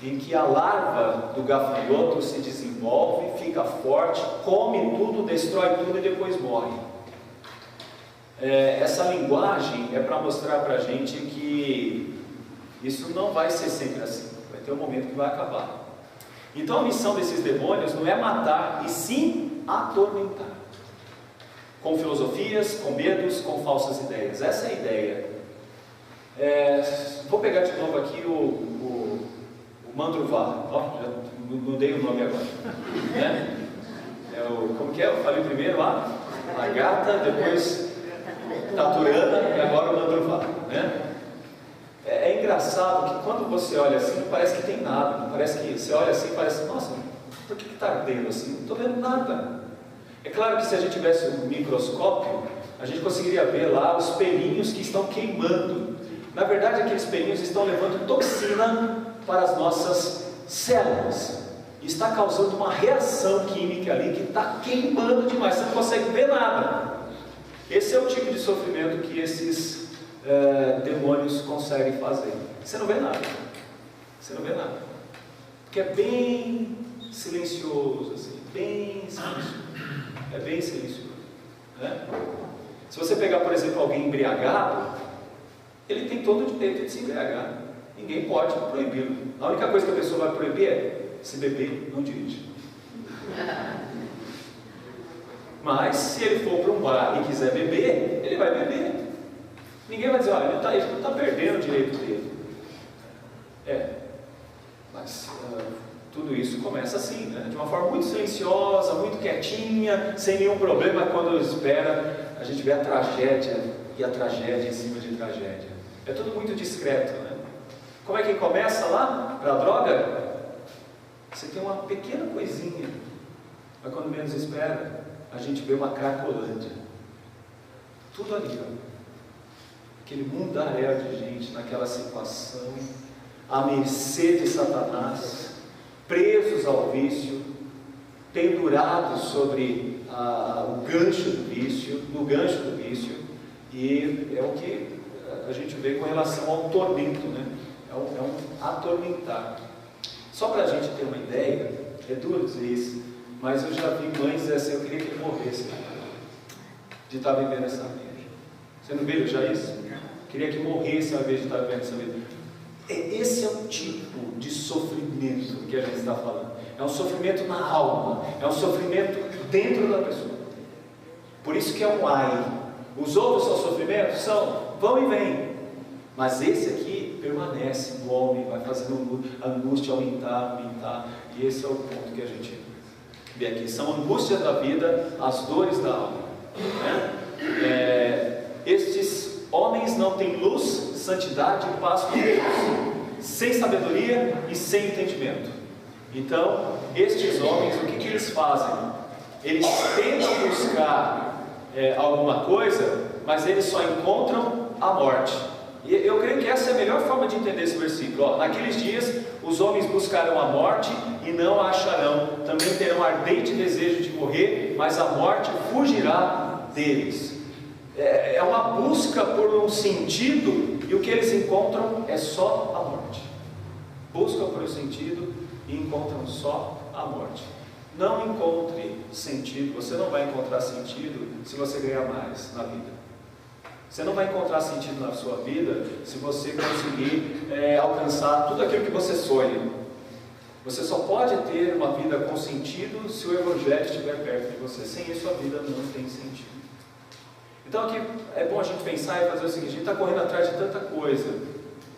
em que a larva do gafanhoto se desenvolve, fica forte, come tudo, destrói tudo e depois morre. Essa linguagem é para mostrar para a gente que isso não vai ser sempre assim, vai ter um momento que vai acabar. Então a missão desses demônios não é matar, e sim atormentar, com filosofias, com medos, com falsas ideias. Essa é a ideia. Vou pegar de novo aqui o Mandruvá. Já mudei o nome agora, né? Como que é? Eu falei primeiro a gata, depois Taturana e agora o Mandruvá, né? É engraçado que quando você olha assim, não parece que tem nada, não parece que você olha assim e parece, nossa, por que está ardendo assim? Não estou vendo nada. É claro que se a gente tivesse um microscópio, a gente conseguiria ver lá os pelinhos que estão queimando. Na verdade, aqueles pelinhos estão levando toxina para as nossas células. Está causando uma reação química ali que está queimando demais, você não consegue ver nada. Esse é o tipo de sofrimento que esses demônios conseguem fazer. Você não vê nada. Porque é bem silencioso, assim, bem silencioso. É bem silencioso, né? Se você pegar, por exemplo, alguém embriagado, ele tem todo o direito de se embriagar. Ninguém pode proibi-lo. A única coisa que a pessoa vai proibir é: se beber, não dirige. Mas se ele for para um bar e quiser beber, ele vai beber. Ninguém vai dizer: olha, ele não está perdendo o direito dele. Mas tudo isso começa assim, né? De uma forma muito silenciosa, muito quietinha, sem nenhum problema. Quando espera, a gente vê a tragédia e a tragédia em cima de tragédia. É tudo muito discreto, né? Como é que começa lá para a droga? Você tem uma pequena coisinha, mas quando menos espera, a gente vê uma cracolândia. Tudo ali, ó. Aquele mundaréu de gente naquela situação, à mercê de Satanás, presos ao vício, pendurados sobre o gancho do vício, no gancho do vício, e é o que a gente vê com relação ao tormento, né? É um atormentar. Só para a gente ter uma ideia, é duro dizer isso, mas eu já vi mães dizer assim: eu queria que ele morresse de estar vivendo essa vida. Você não viu já isso? Queria que morresse ao invés de estar vivendo essa vida. Esse é o tipo de sofrimento que a gente está falando. É um sofrimento na alma, é um sofrimento dentro da pessoa. Por isso que é um ai. Os outros são sofrimentos? Vão e vêm. Mas esse aqui permanece no homem, vai fazendo a angústia aumentar. E esse é o ponto que a gente vê aqui. São angústias da vida, as dores da alma, né? Estes homens não têm luz, santidade e paz com Deus, sem sabedoria e sem entendimento. Então, estes homens, o que eles fazem? Eles tentam buscar alguma coisa, mas eles só encontram a morte. E eu creio que essa é a melhor forma de entender esse versículo. Naqueles dias, os homens buscarão a morte e não a acharão. Também terão ardente desejo de morrer, mas a morte fugirá deles. É uma busca por um sentido, e o que eles encontram é só a morte. Buscam por um sentido e encontram só a morte. Não encontre sentido. Você não vai encontrar sentido se você ganhar mais na vida. Você não vai encontrar sentido na sua vida se você conseguir alcançar tudo aquilo que você sonha. Você só pode ter uma vida com sentido se o Evangelho estiver perto de você. Sem isso a vida não tem sentido. Então aqui é bom a gente pensar e fazer o seguinte: a gente está correndo atrás de tanta coisa,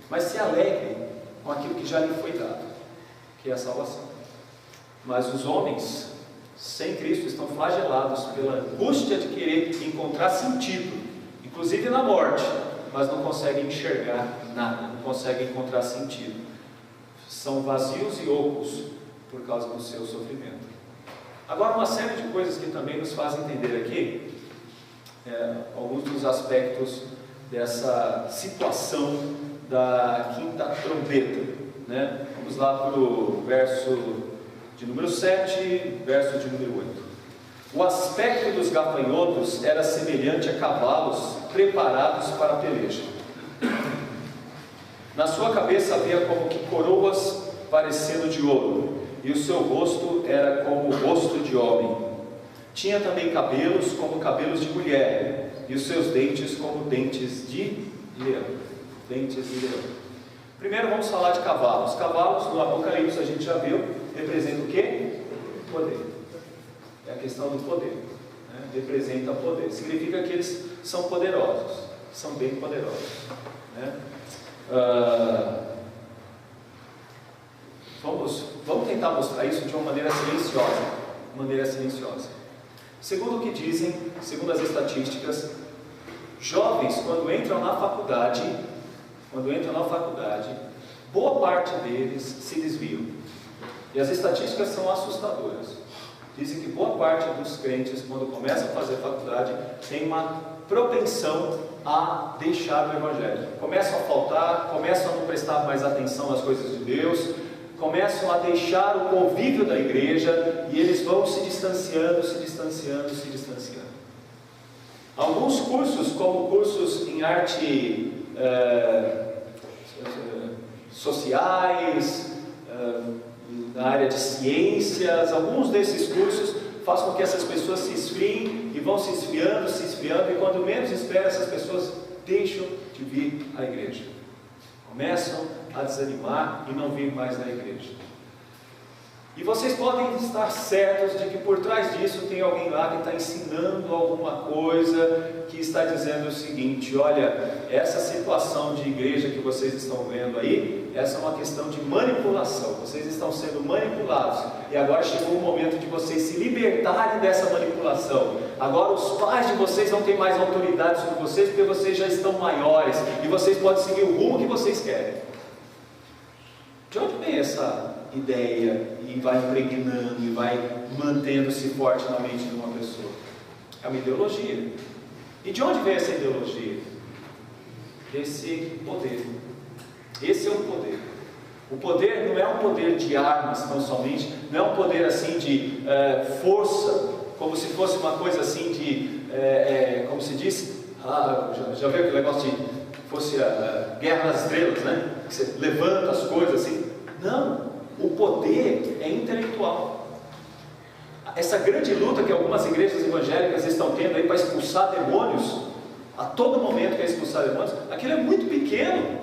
mas se alegre com aquilo que já lhe foi dado, que é a salvação. Mas os homens sem Cristo estão flagelados pela angústia de querer encontrar sentido, inclusive na morte, mas não conseguem enxergar nada, não conseguem encontrar sentido. São vazios e ocos por causa do seu sofrimento. Agora, uma série de coisas que também nos fazem entender aqui alguns dos aspectos dessa situação da quinta trombeta, né? Vamos lá para o verso de número 7, verso de número 8. O aspecto dos gafanhotos era semelhante a cavalos preparados para a peleja. Na sua cabeça havia como que coroas parecendo de ouro, e o seu rosto era como o rosto de homem. Tinha também cabelos como cabelos de mulher, e os seus dentes como dentes de leão. Dentes de leão. Primeiro vamos falar de cavalos. Cavalos, no Apocalipse a gente já viu, representa o quê? Poder. É a questão do poder, né? Representa poder. Significa que eles são poderosos, são bem poderosos, né? Vamos tentar mostrar isso de uma maneira silenciosa. Segundo o que dizem, segundo as estatísticas, jovens quando entram na faculdade, boa parte deles se desviam. E as estatísticas são assustadoras. Dizem que boa parte dos crentes, quando começam a fazer faculdade, tem uma propensão a deixar o Evangelho. Começam a faltar, começam a não prestar mais atenção às coisas de Deus, começam a deixar o convívio da igreja e eles vão se distanciando. Alguns cursos, como cursos em arte sociais, na área de ciências, alguns desses cursos fazem com que essas pessoas se esfriem e vão se esfriando, e quando menos espera, essas pessoas deixam de vir à igreja, começam a desanimar e não vir mais na igreja. E vocês podem estar certos de que por trás disso tem alguém lá que está ensinando alguma coisa, que está dizendo o seguinte: olha, essa situação de igreja que vocês estão vendo aí, essa é uma questão de manipulação, vocês estão sendo manipulados, e agora chegou o momento de vocês se libertarem dessa manipulação. Agora os pais de vocês não têm mais autoridade sobre vocês, porque vocês já estão maiores, e vocês podem seguir o rumo que vocês querem. De onde vem essa ideia e vai impregnando e vai mantendo-se forte na mente de uma pessoa? É uma ideologia. E de onde vem essa ideologia? Desse poder. Esse é o poder. O poder não é um poder de armas tão somente, não é um poder assim de força, como se fosse uma coisa assim de, como se diz, já viu aquele negócio de fosse a Guerra nas Estrelas, né? Que você levanta as coisas assim. Não, o poder é intelectual. Essa grande luta que algumas igrejas evangélicas estão tendo aí para expulsar demônios, a todo momento quer expulsar demônios, aquilo é muito pequeno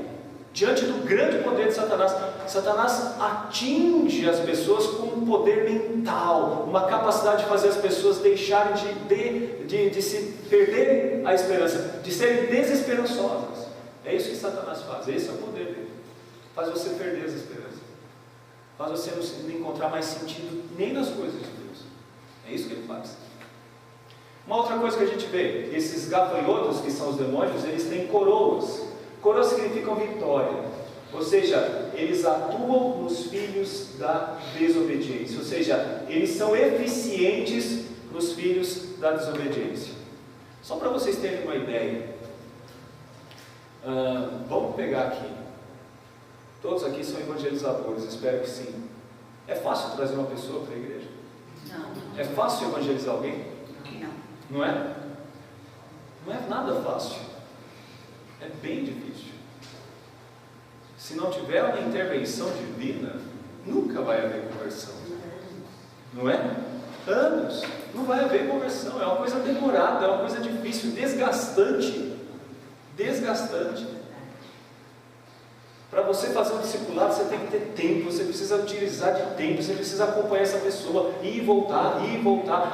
diante do grande poder de Satanás. Satanás atinge as pessoas com um poder mental, uma capacidade de fazer as pessoas deixarem de se perderem a esperança, de serem desesperançosas. É isso que Satanás faz, esse é o poder dele. Faz você perder as esperanças, faz você não encontrar mais sentido nem nas coisas de Deus. É isso que ele faz. Uma outra coisa que a gente vê, esses gafanhotos, que são os demônios, eles têm coroas. Coroas significam vitória, ou seja, eles atuam nos filhos da desobediência, ou seja, eles são eficientes nos filhos da desobediência. Só para vocês terem uma ideia, vamos pegar aqui, todos aqui são evangelizadores, espero que sim. É fácil trazer uma pessoa para a igreja? Não. É fácil evangelizar alguém? Não. Não é? Não é nada fácil. É bem difícil. Se não tiver uma intervenção divina, nunca vai haver conversão. Não é? Anos, não vai haver conversão. É uma coisa demorada, é uma coisa difícil, desgastante. Para você fazer um discipulado, você tem que ter tempo, você precisa utilizar de tempo, você precisa acompanhar essa pessoa, ir e voltar,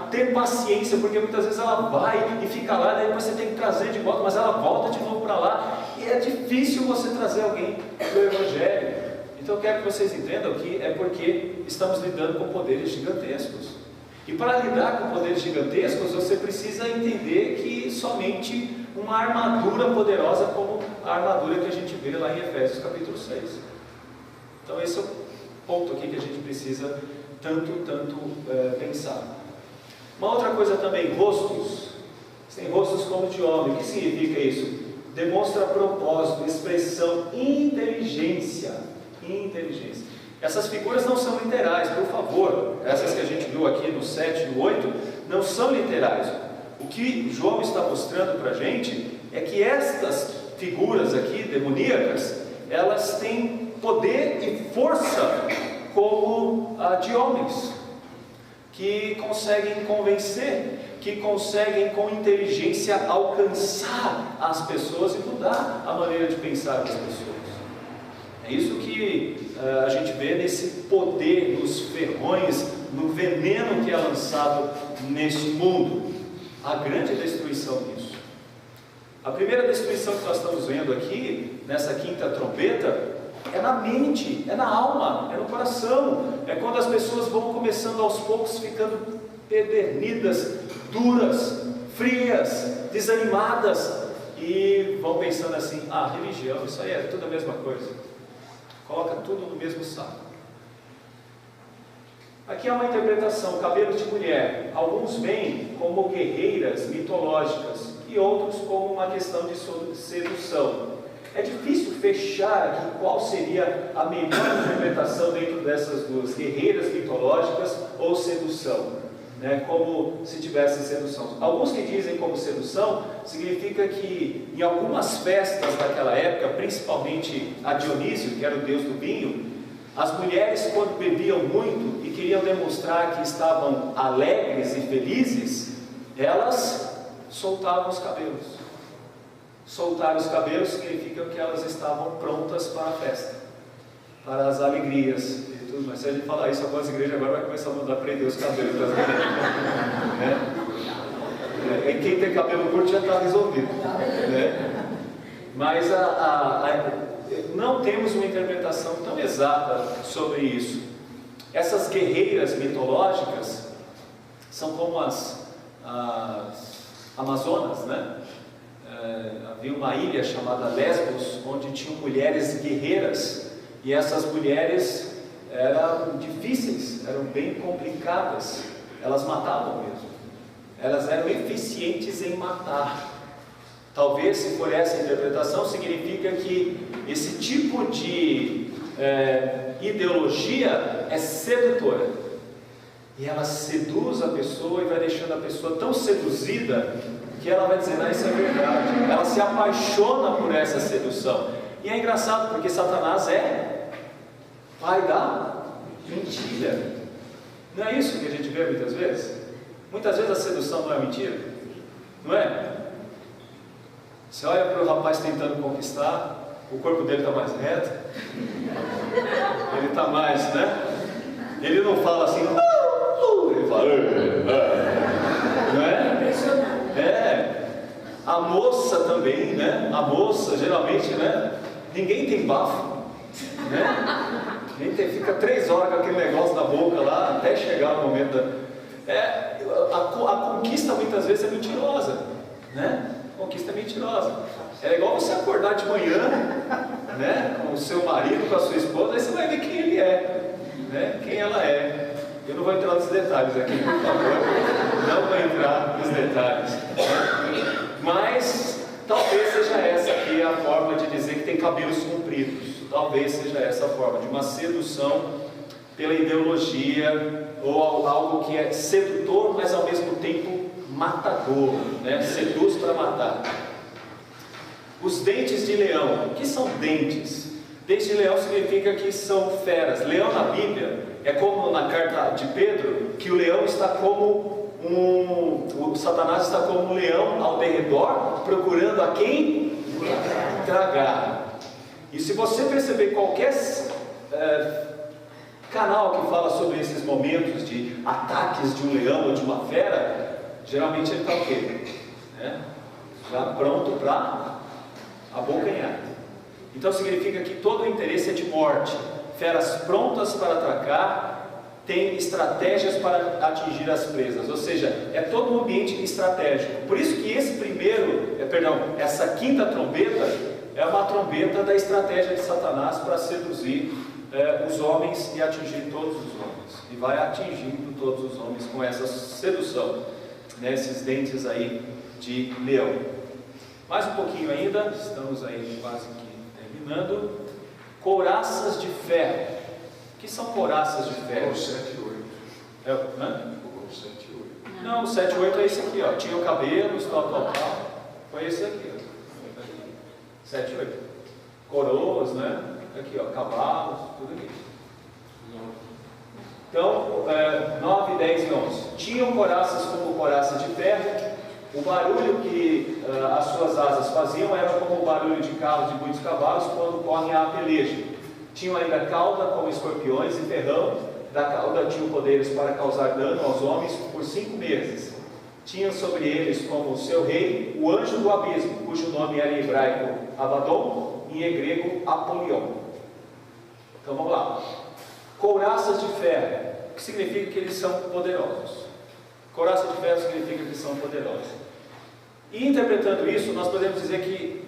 ter paciência, porque muitas vezes ela vai e fica lá, daí você tem que trazer de volta, mas ela volta de novo para lá, e é difícil você trazer alguém para o Evangelho. Então eu quero que vocês entendam que é porque estamos lidando com poderes gigantescos. E para lidar com poderes gigantescos, você precisa entender que somente uma armadura poderosa como a armadura que a gente vê lá em Efésios capítulo 6. Então esse é o ponto aqui que a gente precisa tanto pensar. Uma outra coisa também, rostos. Tem rostos como de homem. O que significa isso? Demonstra propósito, expressão, inteligência. Essas figuras não são literais, por favor. Essas que a gente viu aqui no 7 e no 8 não são literais. O que João está mostrando para a gente é que estas figuras aqui, demoníacas, elas têm poder e força como a de homens, que conseguem convencer, que conseguem com inteligência alcançar as pessoas e mudar a maneira de pensar das pessoas. É isso que a gente vê nesse poder, nos ferrões, no veneno que é lançado neste mundo. A grande destruição disso. A primeira destruição que nós estamos vendo aqui, nessa quinta trombeta, é na mente, é na alma, é no coração. É quando as pessoas vão começando aos poucos ficando pedernidas, duras, frias, desanimadas, e vão pensando assim: religião, isso aí é tudo a mesma coisa. Coloca tudo no mesmo saco. Aqui há uma interpretação: cabelo de mulher. Alguns veem como guerreiras mitológicas e outros como uma questão de sedução. É difícil fechar aqui qual seria a melhor interpretação dentro dessas duas: guerreiras mitológicas ou sedução, né? Como se tivesse sedução. Alguns que dizem como sedução significa que em algumas festas daquela época, principalmente a Dionísio, que era o deus do vinho, as mulheres, quando bebiam muito e queriam demonstrar que estavam alegres e felizes, elas soltavam os cabelos. Soltar os cabelos significa que elas estavam prontas para a festa, para as alegrias e tudo mais. Se a gente falar isso, algumas igrejas agora vai começar a mandar prender os cabelos das mulheres, né? E quem tem cabelo curto já está resolvido, né? Mas não temos uma interpretação tão exata sobre isso. Essas guerreiras mitológicas são como as Amazonas, né? Havia uma ilha chamada Lesbos, onde tinham mulheres guerreiras, e essas mulheres eram difíceis, eram bem complicadas, elas matavam mesmo, elas eram eficientes em matar. Talvez, se for essa a interpretação, significa que esse tipo de ideologia é sedutora, e ela seduz a pessoa e vai deixando a pessoa tão seduzida que ela vai dizer: isso é verdade. Ela se apaixona por essa sedução. E é engraçado porque Satanás é pai da mentira. Não é isso que a gente vê muitas vezes? Muitas vezes a sedução não é mentira, não é? Você olha para o rapaz tentando conquistar, o corpo dele está mais reto, ele está mais, né? Ele não fala assim, ele fala, não é? A moça também, né? A moça, geralmente, né? Ninguém tem bafo, né? A gente fica 3 horas com aquele negócio na boca lá, até chegar o momento a conquista muitas vezes é mentirosa, né? A conquista é mentirosa. É igual você acordar de manhã, né? Com o seu marido, com a sua esposa, aí você vai ver quem ele é, né? Quem ela é. Eu não vou entrar nos detalhes aqui, por favor. Não vou entrar nos detalhes. Mas talvez seja essa aqui a forma de dizer que tem cabelos compridos. Talvez seja essa a forma de uma sedução pela ideologia, ou algo que é sedutor, mas ao mesmo tempo matador, né? Seduz para matar. Os dentes de leão. O que são dentes? Dentes de leão significa que são feras. Leão na Bíblia é como na carta de Pedro, que o leão está como o Satanás está como um leão ao derredor, procurando a quem tragar. E se você perceber qualquer canal que fala sobre esses momentos de ataques de um leão ou de uma fera, geralmente ele está o quê? Já pronto para abocanhar. Então significa que todo o interesse é de morte. Feras prontas para atacar, tem estratégias para atingir as presas, ou seja, é todo um ambiente estratégico. Por isso que essa quinta trombeta é uma trombeta da estratégia de Satanás para seduzir os homens e atingir todos os homens. E vai atingindo todos os homens com essa sedução, né? Esses dentes aí de leão. Mais um pouquinho ainda, estamos aí quase que terminando. Couraças de ferro. O que são couraças de ferro? O 7 e 8. O 7 e 8. Não, o 7 e 8 é esse aqui, ó. Tinha o cabelos, tal. Foi esse aqui, ó. 7 e 8. Coroas, né? Aqui, ó, cavalos, tudo aqui. Então, 9, 10 e 11. Tinham couraças como couraças de ferro. O barulho que as suas asas faziam era como o barulho de carros de muitos cavalos quando correm à peleja. Tinham ainda cauda como escorpiões e ferrão. Da cauda tinham poderes para causar dano aos homens por 5 meses. Tinham sobre eles como seu rei o anjo do abismo, cujo nome era em hebraico Abaddon e em grego Apolion. Então vamos lá. Couraças de ferro, o que significa que eles são poderosos. Couraça de ferro significa que eles são poderosos. E interpretando isso, nós podemos dizer que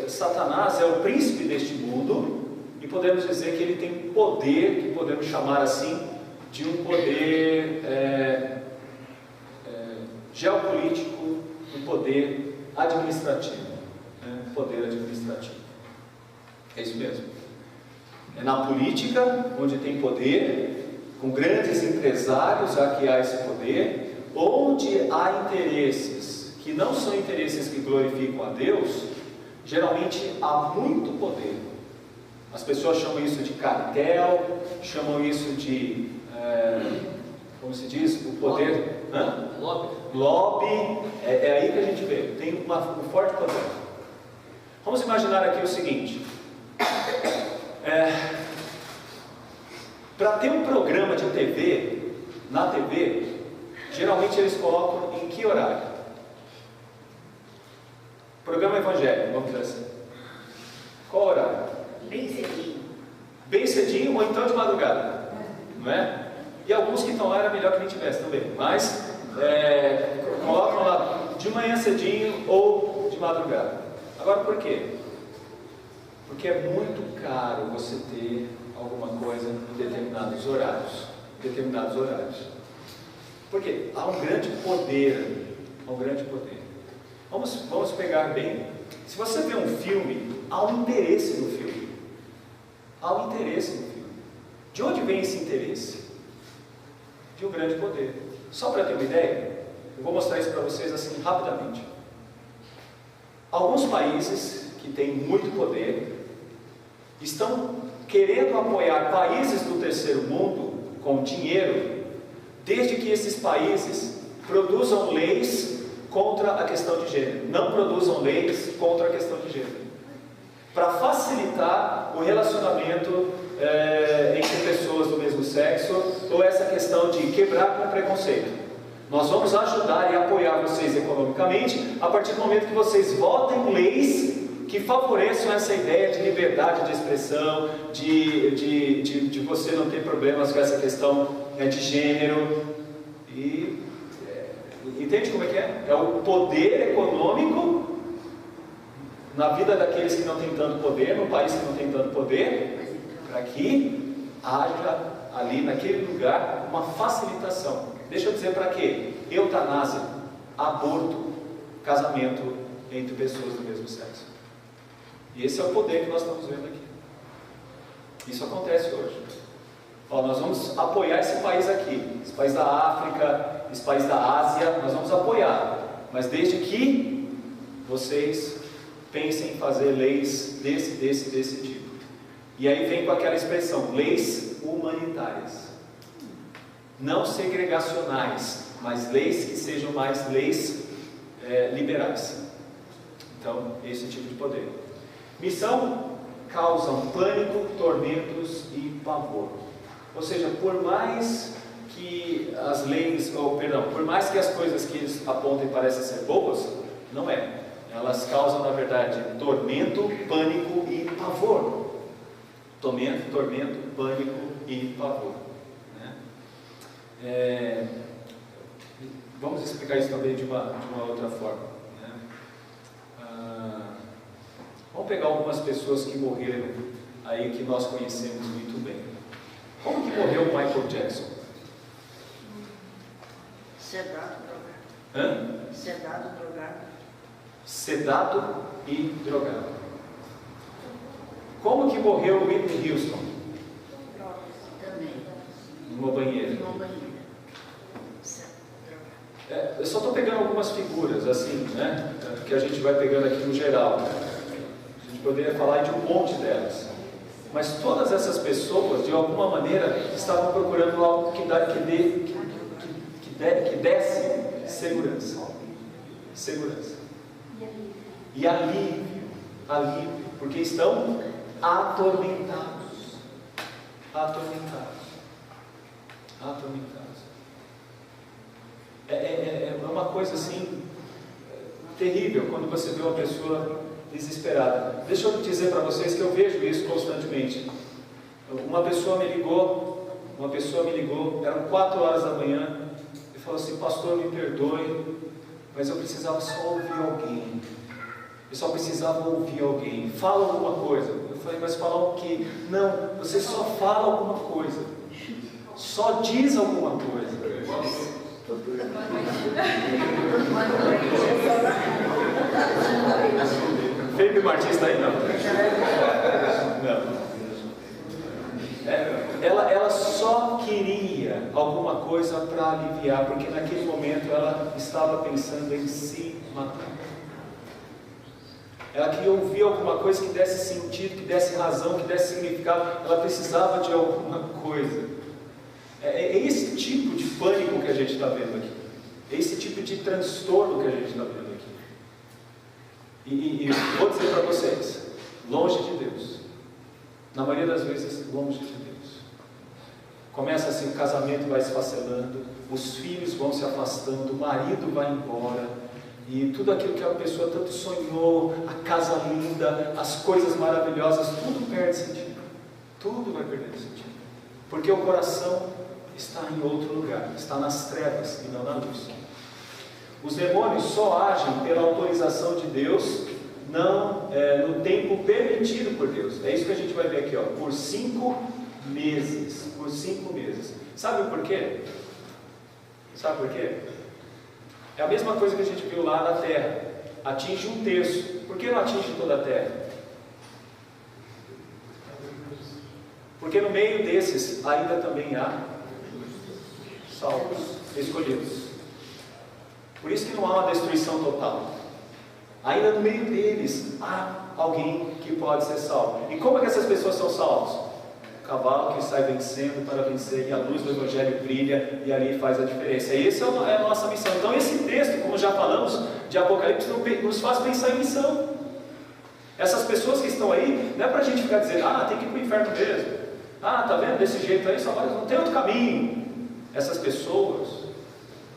Satanás é o príncipe deste mundo, e podemos dizer que ele tem poder, que podemos chamar assim, de um poder geopolítico, um poder administrativo. Poder administrativo. É isso mesmo. É na política, onde tem poder, com grandes empresários a que há esse poder, onde há interesses que não são interesses que glorificam a Deus, geralmente há muito poder. As pessoas chamam isso de cartel, chamam isso de, como se diz, o poder... Lobby. É aí que a gente vê, tem um forte poder. Vamos imaginar aqui o seguinte, para ter um programa de TV, na TV, geralmente eles colocam em que horário? Programa evangélico, vamos dizer assim. Qual horário? Bem cedinho. Bem cedinho ou então de madrugada, não é? E alguns que estão lá era melhor que nem tivesse também, mas colocam lá de manhã cedinho ou de madrugada. Agora por quê? Porque é muito caro você ter alguma coisa em determinados horários. Por quê? Há um grande poder. Vamos pegar bem. Se você vê um filme, há um interesse no filme. De onde vem esse interesse? De um grande poder. Só para ter uma ideia, eu vou mostrar isso para vocês assim rapidamente. Alguns países que têm muito poder estão querendo apoiar países do terceiro mundo com dinheiro, desde que esses países produzam leis contra a questão de gênero, não produzam leis contra a questão de gênero, para facilitar o relacionamento entre pessoas do mesmo sexo, ou essa questão de quebrar com preconceito. Nós vamos ajudar e apoiar vocês economicamente a partir do momento que vocês votem leis que favoreçam essa ideia de liberdade de expressão, de você não ter problemas com essa questão de gênero. E entende como é que é? É o poder econômico na vida daqueles que não têm tanto poder, no país que não tem tanto poder, para que haja ali naquele lugar uma facilitação. Deixa eu dizer para quê? Eutanásia, aborto, casamento entre pessoas do mesmo sexo. E esse é o poder que nós estamos vendo aqui. Isso acontece hoje. Nós vamos apoiar esse país aqui, esse país da África, esse país da Ásia, nós vamos apoiar, mas desde que vocês pensem em fazer leis desse tipo. E aí vem com aquela expressão, leis humanitárias, não segregacionais, mas leis que sejam mais leis liberais. Então, esse tipo de poder. Missão: causam pânico, tormentos e pavor. Ou seja, por mais que as leis, por mais que as coisas que eles apontem pareçam ser boas, não é. Elas causam, na verdade, tormento, pânico e pavor. Tormento, pânico e pavor. Né? Vamos explicar isso também de uma outra forma. Né? Vamos pegar algumas pessoas que morreram aí, que nós conhecemos muito bem. Como que morreu o Michael Jackson? Sedado, drogado. Sedado e drogado. Como que morreu Whitney Houston? Numa banheira. Numa banheira. Certo. Eu só estou pegando algumas figuras, assim, né? Que a gente vai pegando aqui no geral. A gente poderia falar de um monte delas. Mas todas essas pessoas, de alguma maneira, estavam procurando algo que desse segurança. Segurança. E alívio. Alívio. Porque estão atormentados. Atormentados. Atormentados. É uma coisa assim terrível quando você vê uma pessoa desesperada. Deixa eu dizer para vocês que eu vejo isso constantemente. Uma pessoa me ligou, eram 4 horas da manhã, e falou assim: pastor, me perdoe, mas eu precisava só ouvir alguém. Eu só precisava ouvir alguém. Fala alguma coisa. Eu falei: mas falar o quê? Não, você só fala alguma coisa. Só diz alguma coisa. Felipe Martins está aí? Não. Ela só queria alguma coisa para aliviar, porque naquele momento ela estava pensando em se matar. Ela queria ouvir alguma coisa que desse sentido, que desse razão, que desse significado. Ela precisava de alguma coisa. É esse tipo de pânico que a gente está vendo aqui. É esse tipo de transtorno que a gente está vendo aqui. E vou dizer para vocês, longe de Deus. Na maioria das vezes, longe de Deus. Começa assim, o casamento vai se esfacelando, os filhos vão se afastando, o marido vai embora, e tudo aquilo que a pessoa tanto sonhou, a casa linda, as coisas maravilhosas, tudo perde sentido. Tudo vai perdendo sentido. Porque o coração está em outro lugar, está nas trevas e não na luz. Os demônios só agem pela autorização de Deus, não no tempo permitido por Deus. É isso que a gente vai ver aqui, ó, por 5 meses. Por 5 meses. Sabe por quê? Sabe por quê? É a mesma coisa que a gente viu lá na terra. Atinge 1/3. Por que não atinge toda a terra? Porque no meio desses ainda também há salvos, escolhidos. Por isso que não há uma destruição total. Ainda no meio deles há alguém que pode ser salvo. E como é que essas pessoas são salvas? O cavalo que sai vencendo para vencer, e a luz do Evangelho brilha, e ali faz a diferença. E essa é a nossa missão. Então esse texto, como já falamos, de Apocalipse, nos faz pensar em missão. Essas pessoas que estão aí, não é para a gente ficar dizendo: ah, tem que ir para o inferno mesmo. Ah, tá vendo? Desse jeito aí, só não tem outro caminho. Essas pessoas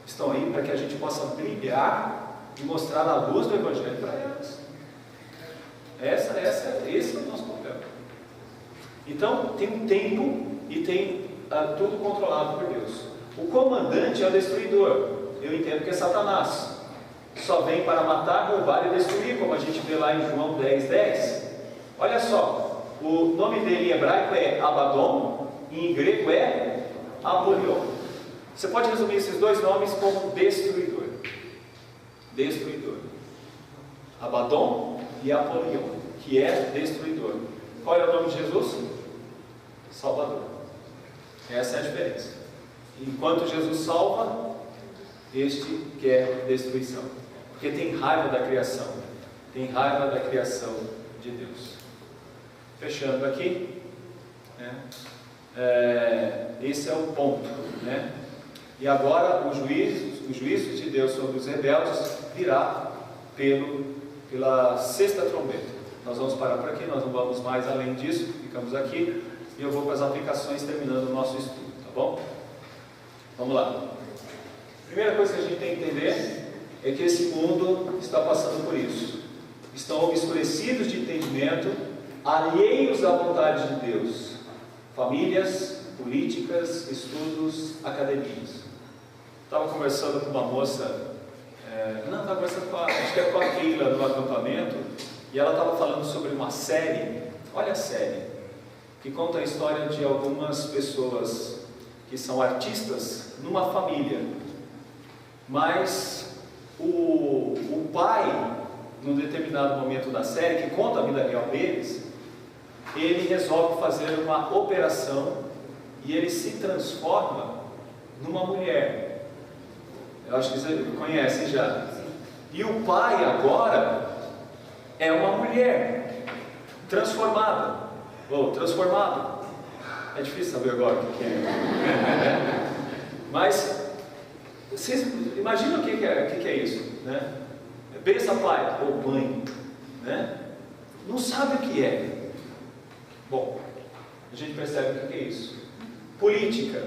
estão aí para que a gente possa brilhar e mostrar a luz do Evangelho para elas. Esse é o nosso papel. Então, tem um tempo e tem tudo controlado por Deus. O comandante é o destruidor. Eu entendo que é Satanás. Só vem para matar, roubar e destruir, como a gente vê lá em João 10:10. Olha só, o nome dele em hebraico é Abaddon, e em grego é Apolion. Você pode resumir esses dois nomes como destruidor. Destruidor. Abaddon e Apolion, que é destruidor. Qual é o nome de Jesus? Salvador. Essa é a diferença. Enquanto Jesus salva, este quer destruição. Porque tem raiva da criação. Tem raiva da criação de Deus. Fechando aqui, né? Esse é o ponto, né? E agora o juízo de Deus sobre os rebeldes virá pela 6ª trombeta. Nós vamos parar por aqui, nós não vamos mais além disso, ficamos aqui, e eu vou para as aplicações terminando o nosso estudo, tá bom? Vamos lá. Primeira coisa que a gente tem que entender é que esse mundo está passando por isso. Estão obscurecidos de entendimento, alheios à vontade de Deus. Famílias, políticas, estudos, academias. Estava conversando com uma moça, estava conversando acho que era com a Keila no acampamento, e ela estava falando sobre uma série, olha a série, que conta a história de algumas pessoas que são artistas numa família, mas o pai, num determinado momento da série, que conta a vida real deles, ele resolve fazer uma operação e ele se transforma numa mulher. Eu acho que vocês conhecem já. E o pai agora é uma mulher transformada, ou transformado. É difícil saber agora o que é. Mas vocês imaginam o que é isso, né? Pensa pai ou mãe, né? Não sabe o que é. Bom, a gente percebe o que é isso. Política.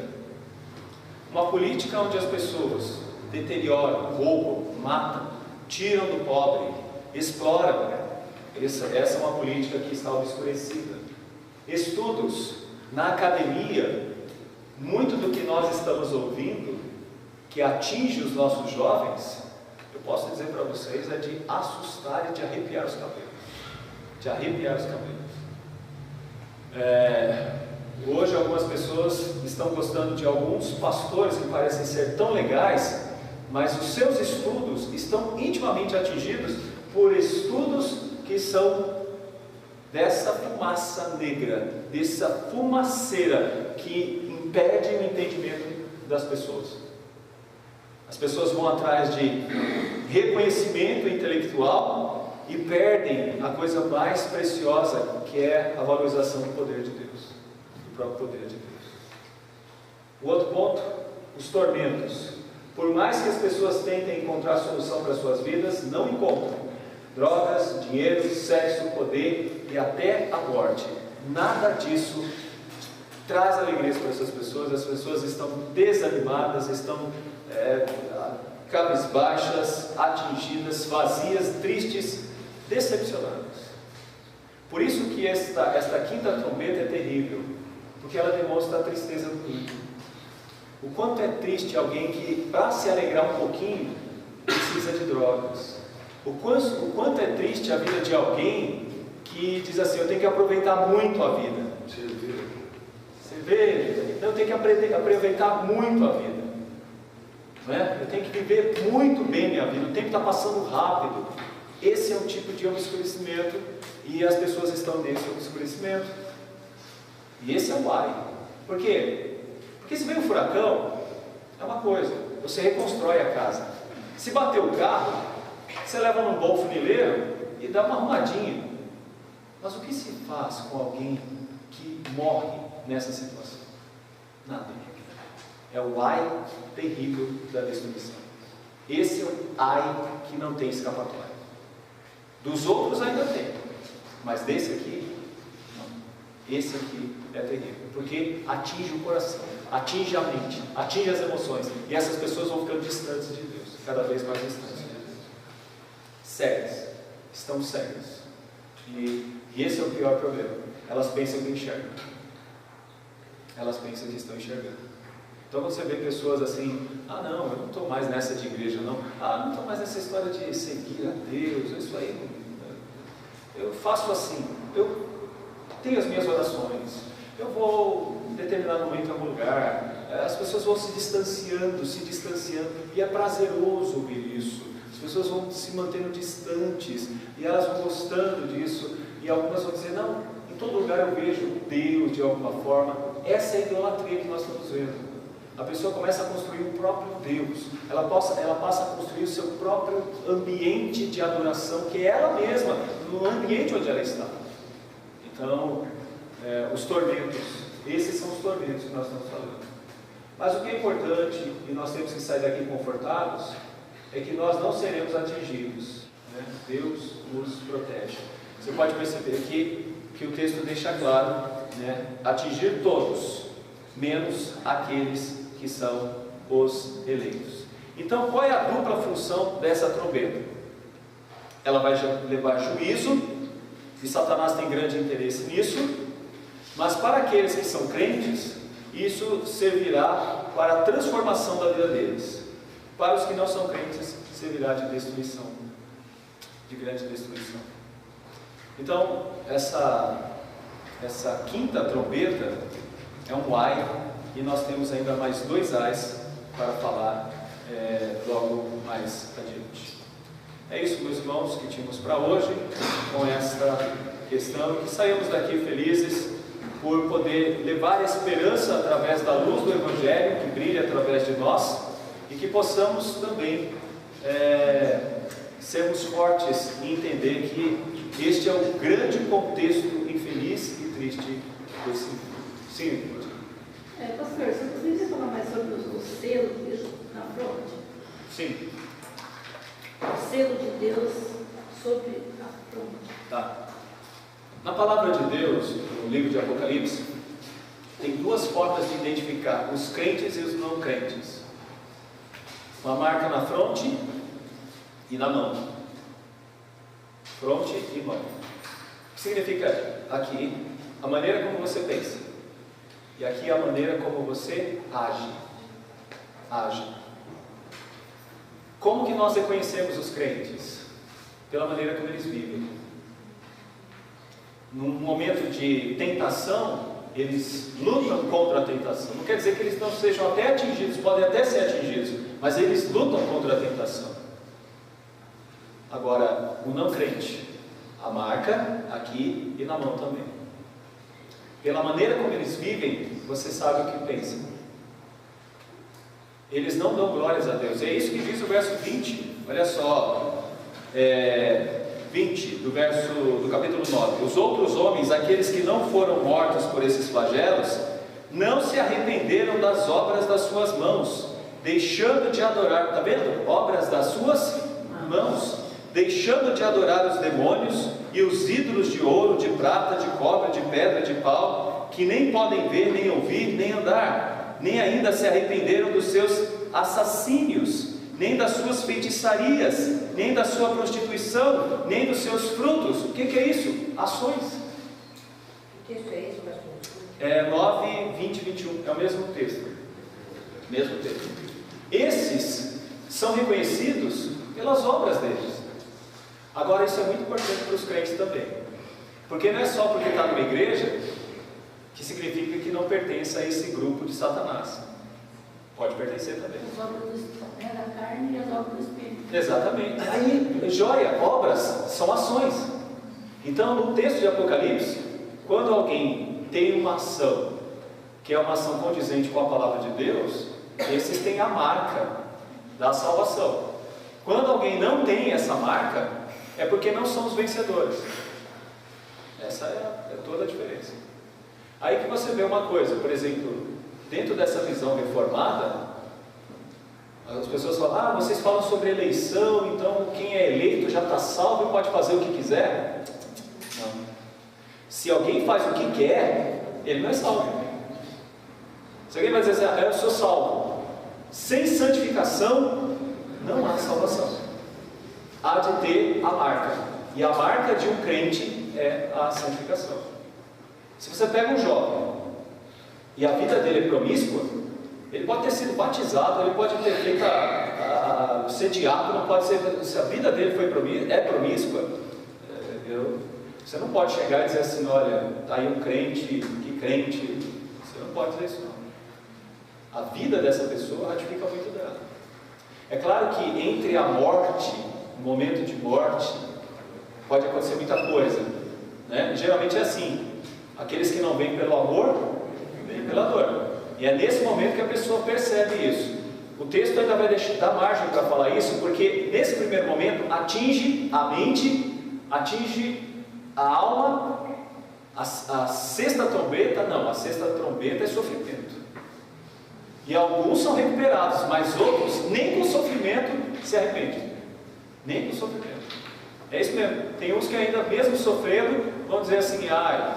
Uma política onde as pessoas deterioram, roubam, matam, tiram do pobre, exploram. Essa é uma política que está obscurecida. Estudos na academia, muito do que nós estamos ouvindo, que atinge os nossos jovens, eu posso dizer para vocês, é de assustar e de arrepiar os cabelos. De arrepiar os cabelos. Hoje algumas pessoas estão gostando de alguns pastores que parecem ser tão legais, mas os seus estudos estão intimamente atingidos por estudos que são dessa fumaça negra, dessa fumaceira que impede o entendimento das pessoas. As pessoas vão atrás de reconhecimento intelectual e perdem a coisa mais preciosa, que é a valorização do poder de Deus, do próprio poder de Deus. O outro ponto, os tormentos. Por mais que as pessoas tentem encontrar solução para suas vidas, não encontram. Drogas, dinheiro, sexo, poder e até a morte. Nada disso traz alegria para essas pessoas. As pessoas estão desanimadas, estão cabisbaixas, atingidas, vazias, tristes, decepcionadas. Por isso que esta quinta trombeta é terrível, porque ela demonstra a tristeza do mundo. O quanto é triste alguém que, para se alegrar um pouquinho, precisa de drogas. O quanto é triste a vida de alguém que diz assim: eu tenho que aproveitar muito a vida. Você vê? Eu tenho que aproveitar muito a vida. Não é? Eu tenho que viver muito bem minha vida. O tempo está passando rápido. Esse é um tipo de obscurecimento, e as pessoas estão nesse obscurecimento. E esse é o ai. Por quê? Porque se vem um furacão, é uma coisa, você reconstrói a casa. Se bater o carro, você leva num bom funileiro e dá uma arrumadinha. Mas o que se faz com alguém que morre nessa situação? Nada. É o ai terrível da destruição. Esse é o ai que não tem escapatória. Dos outros ainda tem, mas desse aqui, não. Esse aqui é terrível, porque atinge o coração, atinge a mente, atinge as emoções, e essas pessoas vão ficando distantes de Deus, cada vez mais distantes de Deus. Cegas, estão cegas, e esse é o pior problema. Elas pensam que enxergam, elas pensam que estão enxergando. Então você vê pessoas assim: ah não, eu não estou mais nessa de igreja não, não estou mais nessa história de seguir a Deus, isso aí, eu faço assim, eu tenho as minhas orações, eu vou em determinado momento em algum lugar. As pessoas vão se distanciando, e é prazeroso ouvir isso. As pessoas vão se mantendo distantes, e elas vão gostando disso, e algumas vão dizer: não, em todo lugar eu vejo Deus de alguma forma. Essa é a idolatria que nós estamos vendo. A pessoa começa a construir o próprio Deus, ela passa a construir o seu próprio ambiente de adoração, que é ela mesma, no ambiente onde ela está. Então, os tormentos, esses são os tormentos que nós estamos falando. Mas o que é importante, e nós temos que sair daqui confortados, é que nós não seremos atingidos, né? Deus nos protege. Você pode perceber aqui que o texto deixa claro, né? Atingir todos, menos aqueles que são os eleitos. Então, qual é a dupla função dessa trombeta? Ela vai levar juízo, e Satanás tem grande interesse nisso, mas para aqueles que são crentes, isso servirá para a transformação da vida deles. Para os que não são crentes, servirá de destruição, de grande destruição. Então, essa quinta trombeta é um ai, e nós temos ainda mais 2 ais para falar logo mais adiante. É isso, meus irmãos, que tínhamos para hoje, com esta questão, que saímos daqui felizes, por poder levar esperança através da luz do Evangelho que brilha através de nós e que possamos também sermos fortes em entender que este é o grande contexto infeliz e triste desse mundo. Sim. Pastor, você poderia falar mais sobre o selo de Deus na fronte? Sim. O selo de Deus sobre a fronte. Tá. Na palavra de Deus, no livro de Apocalipse, tem duas formas de identificar os crentes e os não crentes. Uma marca na fronte e na mão. Fronte e mão. O que significa aqui? A maneira como você pensa. E aqui a maneira como você age. Age. Como que nós reconhecemos os crentes? Pela maneira como eles vivem. Num momento de tentação, eles lutam contra a tentação. Não quer dizer que eles não sejam até atingidos, podem até ser atingidos, mas eles lutam contra a tentação. Agora, o não crente, a marca aqui e na mão também. Pela maneira como eles vivem, você sabe o que pensam. Eles não dão glórias a Deus. É isso que diz o verso 20. Olha só, 20 do capítulo 9. Os outros homens, aqueles que não foram mortos por esses flagelos, não se arrependeram das obras das suas mãos, deixando de adorar, está vendo? Obras das suas mãos, deixando de adorar os demônios e os ídolos de ouro, de prata, de cobre, de pedra, de pau, que nem podem ver, nem ouvir, nem andar, nem ainda se arrependeram dos seus assassínios, nem das suas feitiçarias, nem da sua prostituição, nem dos seus frutos. O que é isso? Ações. Que texto é esse, pastor? 9, 20 e 21, é o mesmo texto. Mesmo texto. Esses são reconhecidos pelas obras deles. Agora, isso é muito importante para os crentes também, porque não é só porque está numa igreja que significa que não pertence a esse grupo de Satanás. Pode pertencer também. As obras da carne e as obras do Espírito. Exatamente. Aí, joia, obras são ações. Então, no texto de Apocalipse, quando alguém tem uma ação que é uma ação condizente com a palavra de Deus, esses têm a marca da salvação. Quando alguém não tem essa marca, é porque não são os vencedores. Essa é toda a diferença. Aí que você vê uma coisa, por exemplo, dentro dessa visão reformada, as pessoas falam, vocês falam sobre eleição, então quem é eleito já está salvo e pode fazer o que quiser. Não. Se alguém faz o que quer, ele não é salvo. Se alguém vai dizer assim, eu sou salvo, sem santificação, não há salvação. Há de ter a marca, e a marca de um crente é a santificação. Se você pega um jovem e a vida dele é promíscua, ele pode ter sido batizado, ele pode ter feito ser diácono, pode ser, se a vida dele é promíscua, você não pode chegar e dizer assim, olha, está aí um crente, que crente, você não pode dizer isso não. A vida dessa pessoa ratifica muito dela. É claro que entre a morte, o momento de morte, pode acontecer muita coisa, né? Geralmente é assim, aqueles que não vêm pelo amor, vêm pela dor, e é nesse momento que a pessoa percebe isso. O texto ainda vai dar margem para falar isso, porque nesse primeiro momento atinge a mente, atinge a alma. A sexta trombeta é sofrimento, e alguns são recuperados, mas outros nem com sofrimento se arrependem, nem com sofrimento. É isso mesmo, tem uns que ainda mesmo sofrendo vão dizer assim,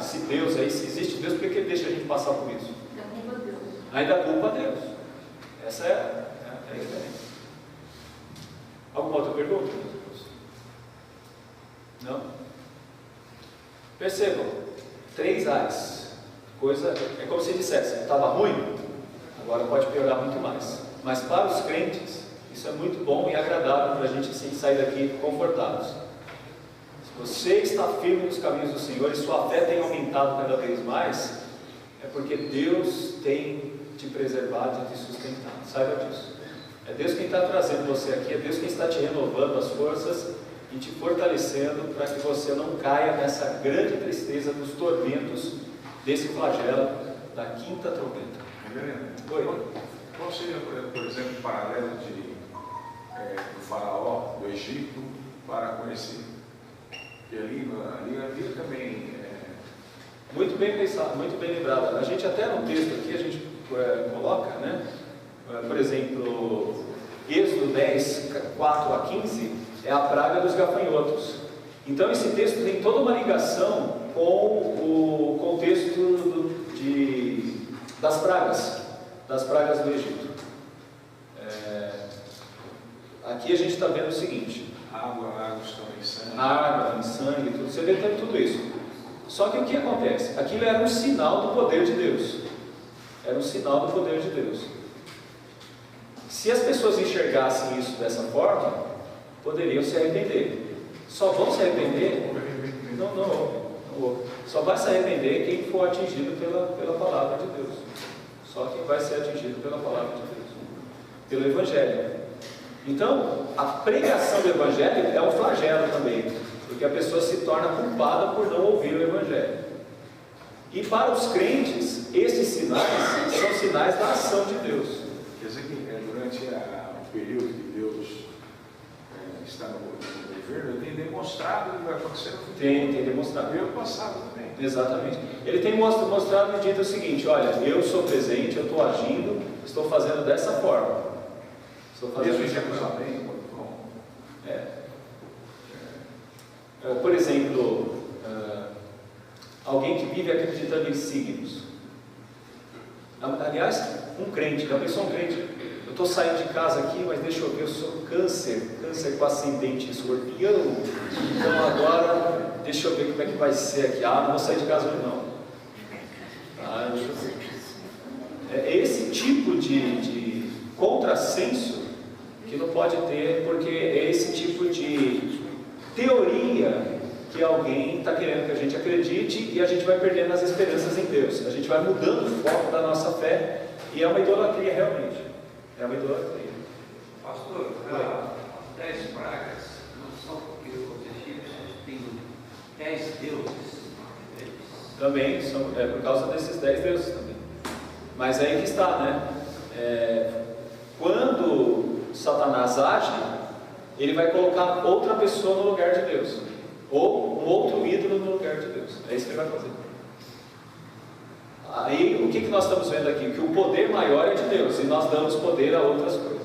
se Deus aí, se existe Deus, por que Ele deixa a gente passar por isso? Da culpa a Deus. Ainda culpa a Deus. Essa é a diferença. Alguma outra pergunta? Não? Percebam, 3 A's. Coisa, é como se dissesse, estava ruim, agora pode piorar muito mais. Mas para os crentes, isso é muito bom e agradável para a gente assim, sair daqui confortados. Se você está firme nos caminhos do Senhor e sua fé tem aumentado cada vez mais, é porque Deus tem te preservado e te sustentado. Saiba disso. É Deus quem está trazendo você aqui, é Deus quem está te renovando as forças e te fortalecendo para que você não caia nessa grande tristeza dos tormentos desse flagelo da quinta trombeta. Oi. Qual seria, por exemplo, o paralelo do faraó do Egito para com esse? E ali também Muito bem pensado, muito bem lembrado. A gente até no texto aqui, a gente coloca, né? Por exemplo, Êxodo 10, 4 a 15, é a praga dos gafanhotos. Então esse texto tem toda uma ligação com o contexto das pragas do Egito. Aqui a gente está vendo o seguinte: água em sangue. Água em sangue, tudo, você vê tudo isso. Só que o que acontece? Aquilo era um sinal do poder de Deus. Era um sinal do poder de Deus. Se as pessoas enxergassem isso dessa forma, poderiam se arrepender. Só vão se arrepender? Não. Só vai se arrepender quem for atingido pela palavra de Deus. Só quem vai ser atingido pela palavra de Deus, pelo Evangelho. Então, a pregação do Evangelho é um flagelo também, porque a pessoa se torna culpada por não ouvir o Evangelho. E para os crentes, esses sinais são sinais da ação de Deus. Quer dizer que durante o período que Deus está no governo, ele tem demonstrado o que vai acontecer no futuro. Tem demonstrado. E o passado também. Exatamente. Ele tem mostrado e dito o seguinte: olha, eu sou presente, eu estou agindo, estou fazendo dessa forma. Estou fazendo Mesmo em dessa forma. Jerusalém, Por exemplo, alguém que vive acreditando em signos. Aliás, um crente, já pensou um crente? Eu estou saindo de casa aqui, mas deixa eu ver, eu sou câncer com ascendente em escorpião. Então agora, deixa eu ver como é que vai ser aqui. Não vou sair de casa hoje não. É esse tipo de contrassenso que não pode ter, porque é esse tipo de teoria que alguém está querendo que a gente acredite, e a gente vai perdendo as esperanças em Deus. A gente vai mudando o foco da nossa fé, e é uma idolatria realmente. É uma idolatria. Pastor, as 10 pragas não são porque os egípcios têm 10 deuses? Também, é por causa desses 10 deuses também. Mas aí que está, né? Quando Satanás age, ele vai colocar outra pessoa no lugar de Deus, ou um outro ídolo no lugar de Deus. É isso que ele vai fazer. Aí, o que nós estamos vendo aqui? Que o poder maior é de Deus, e nós damos poder a outras coisas.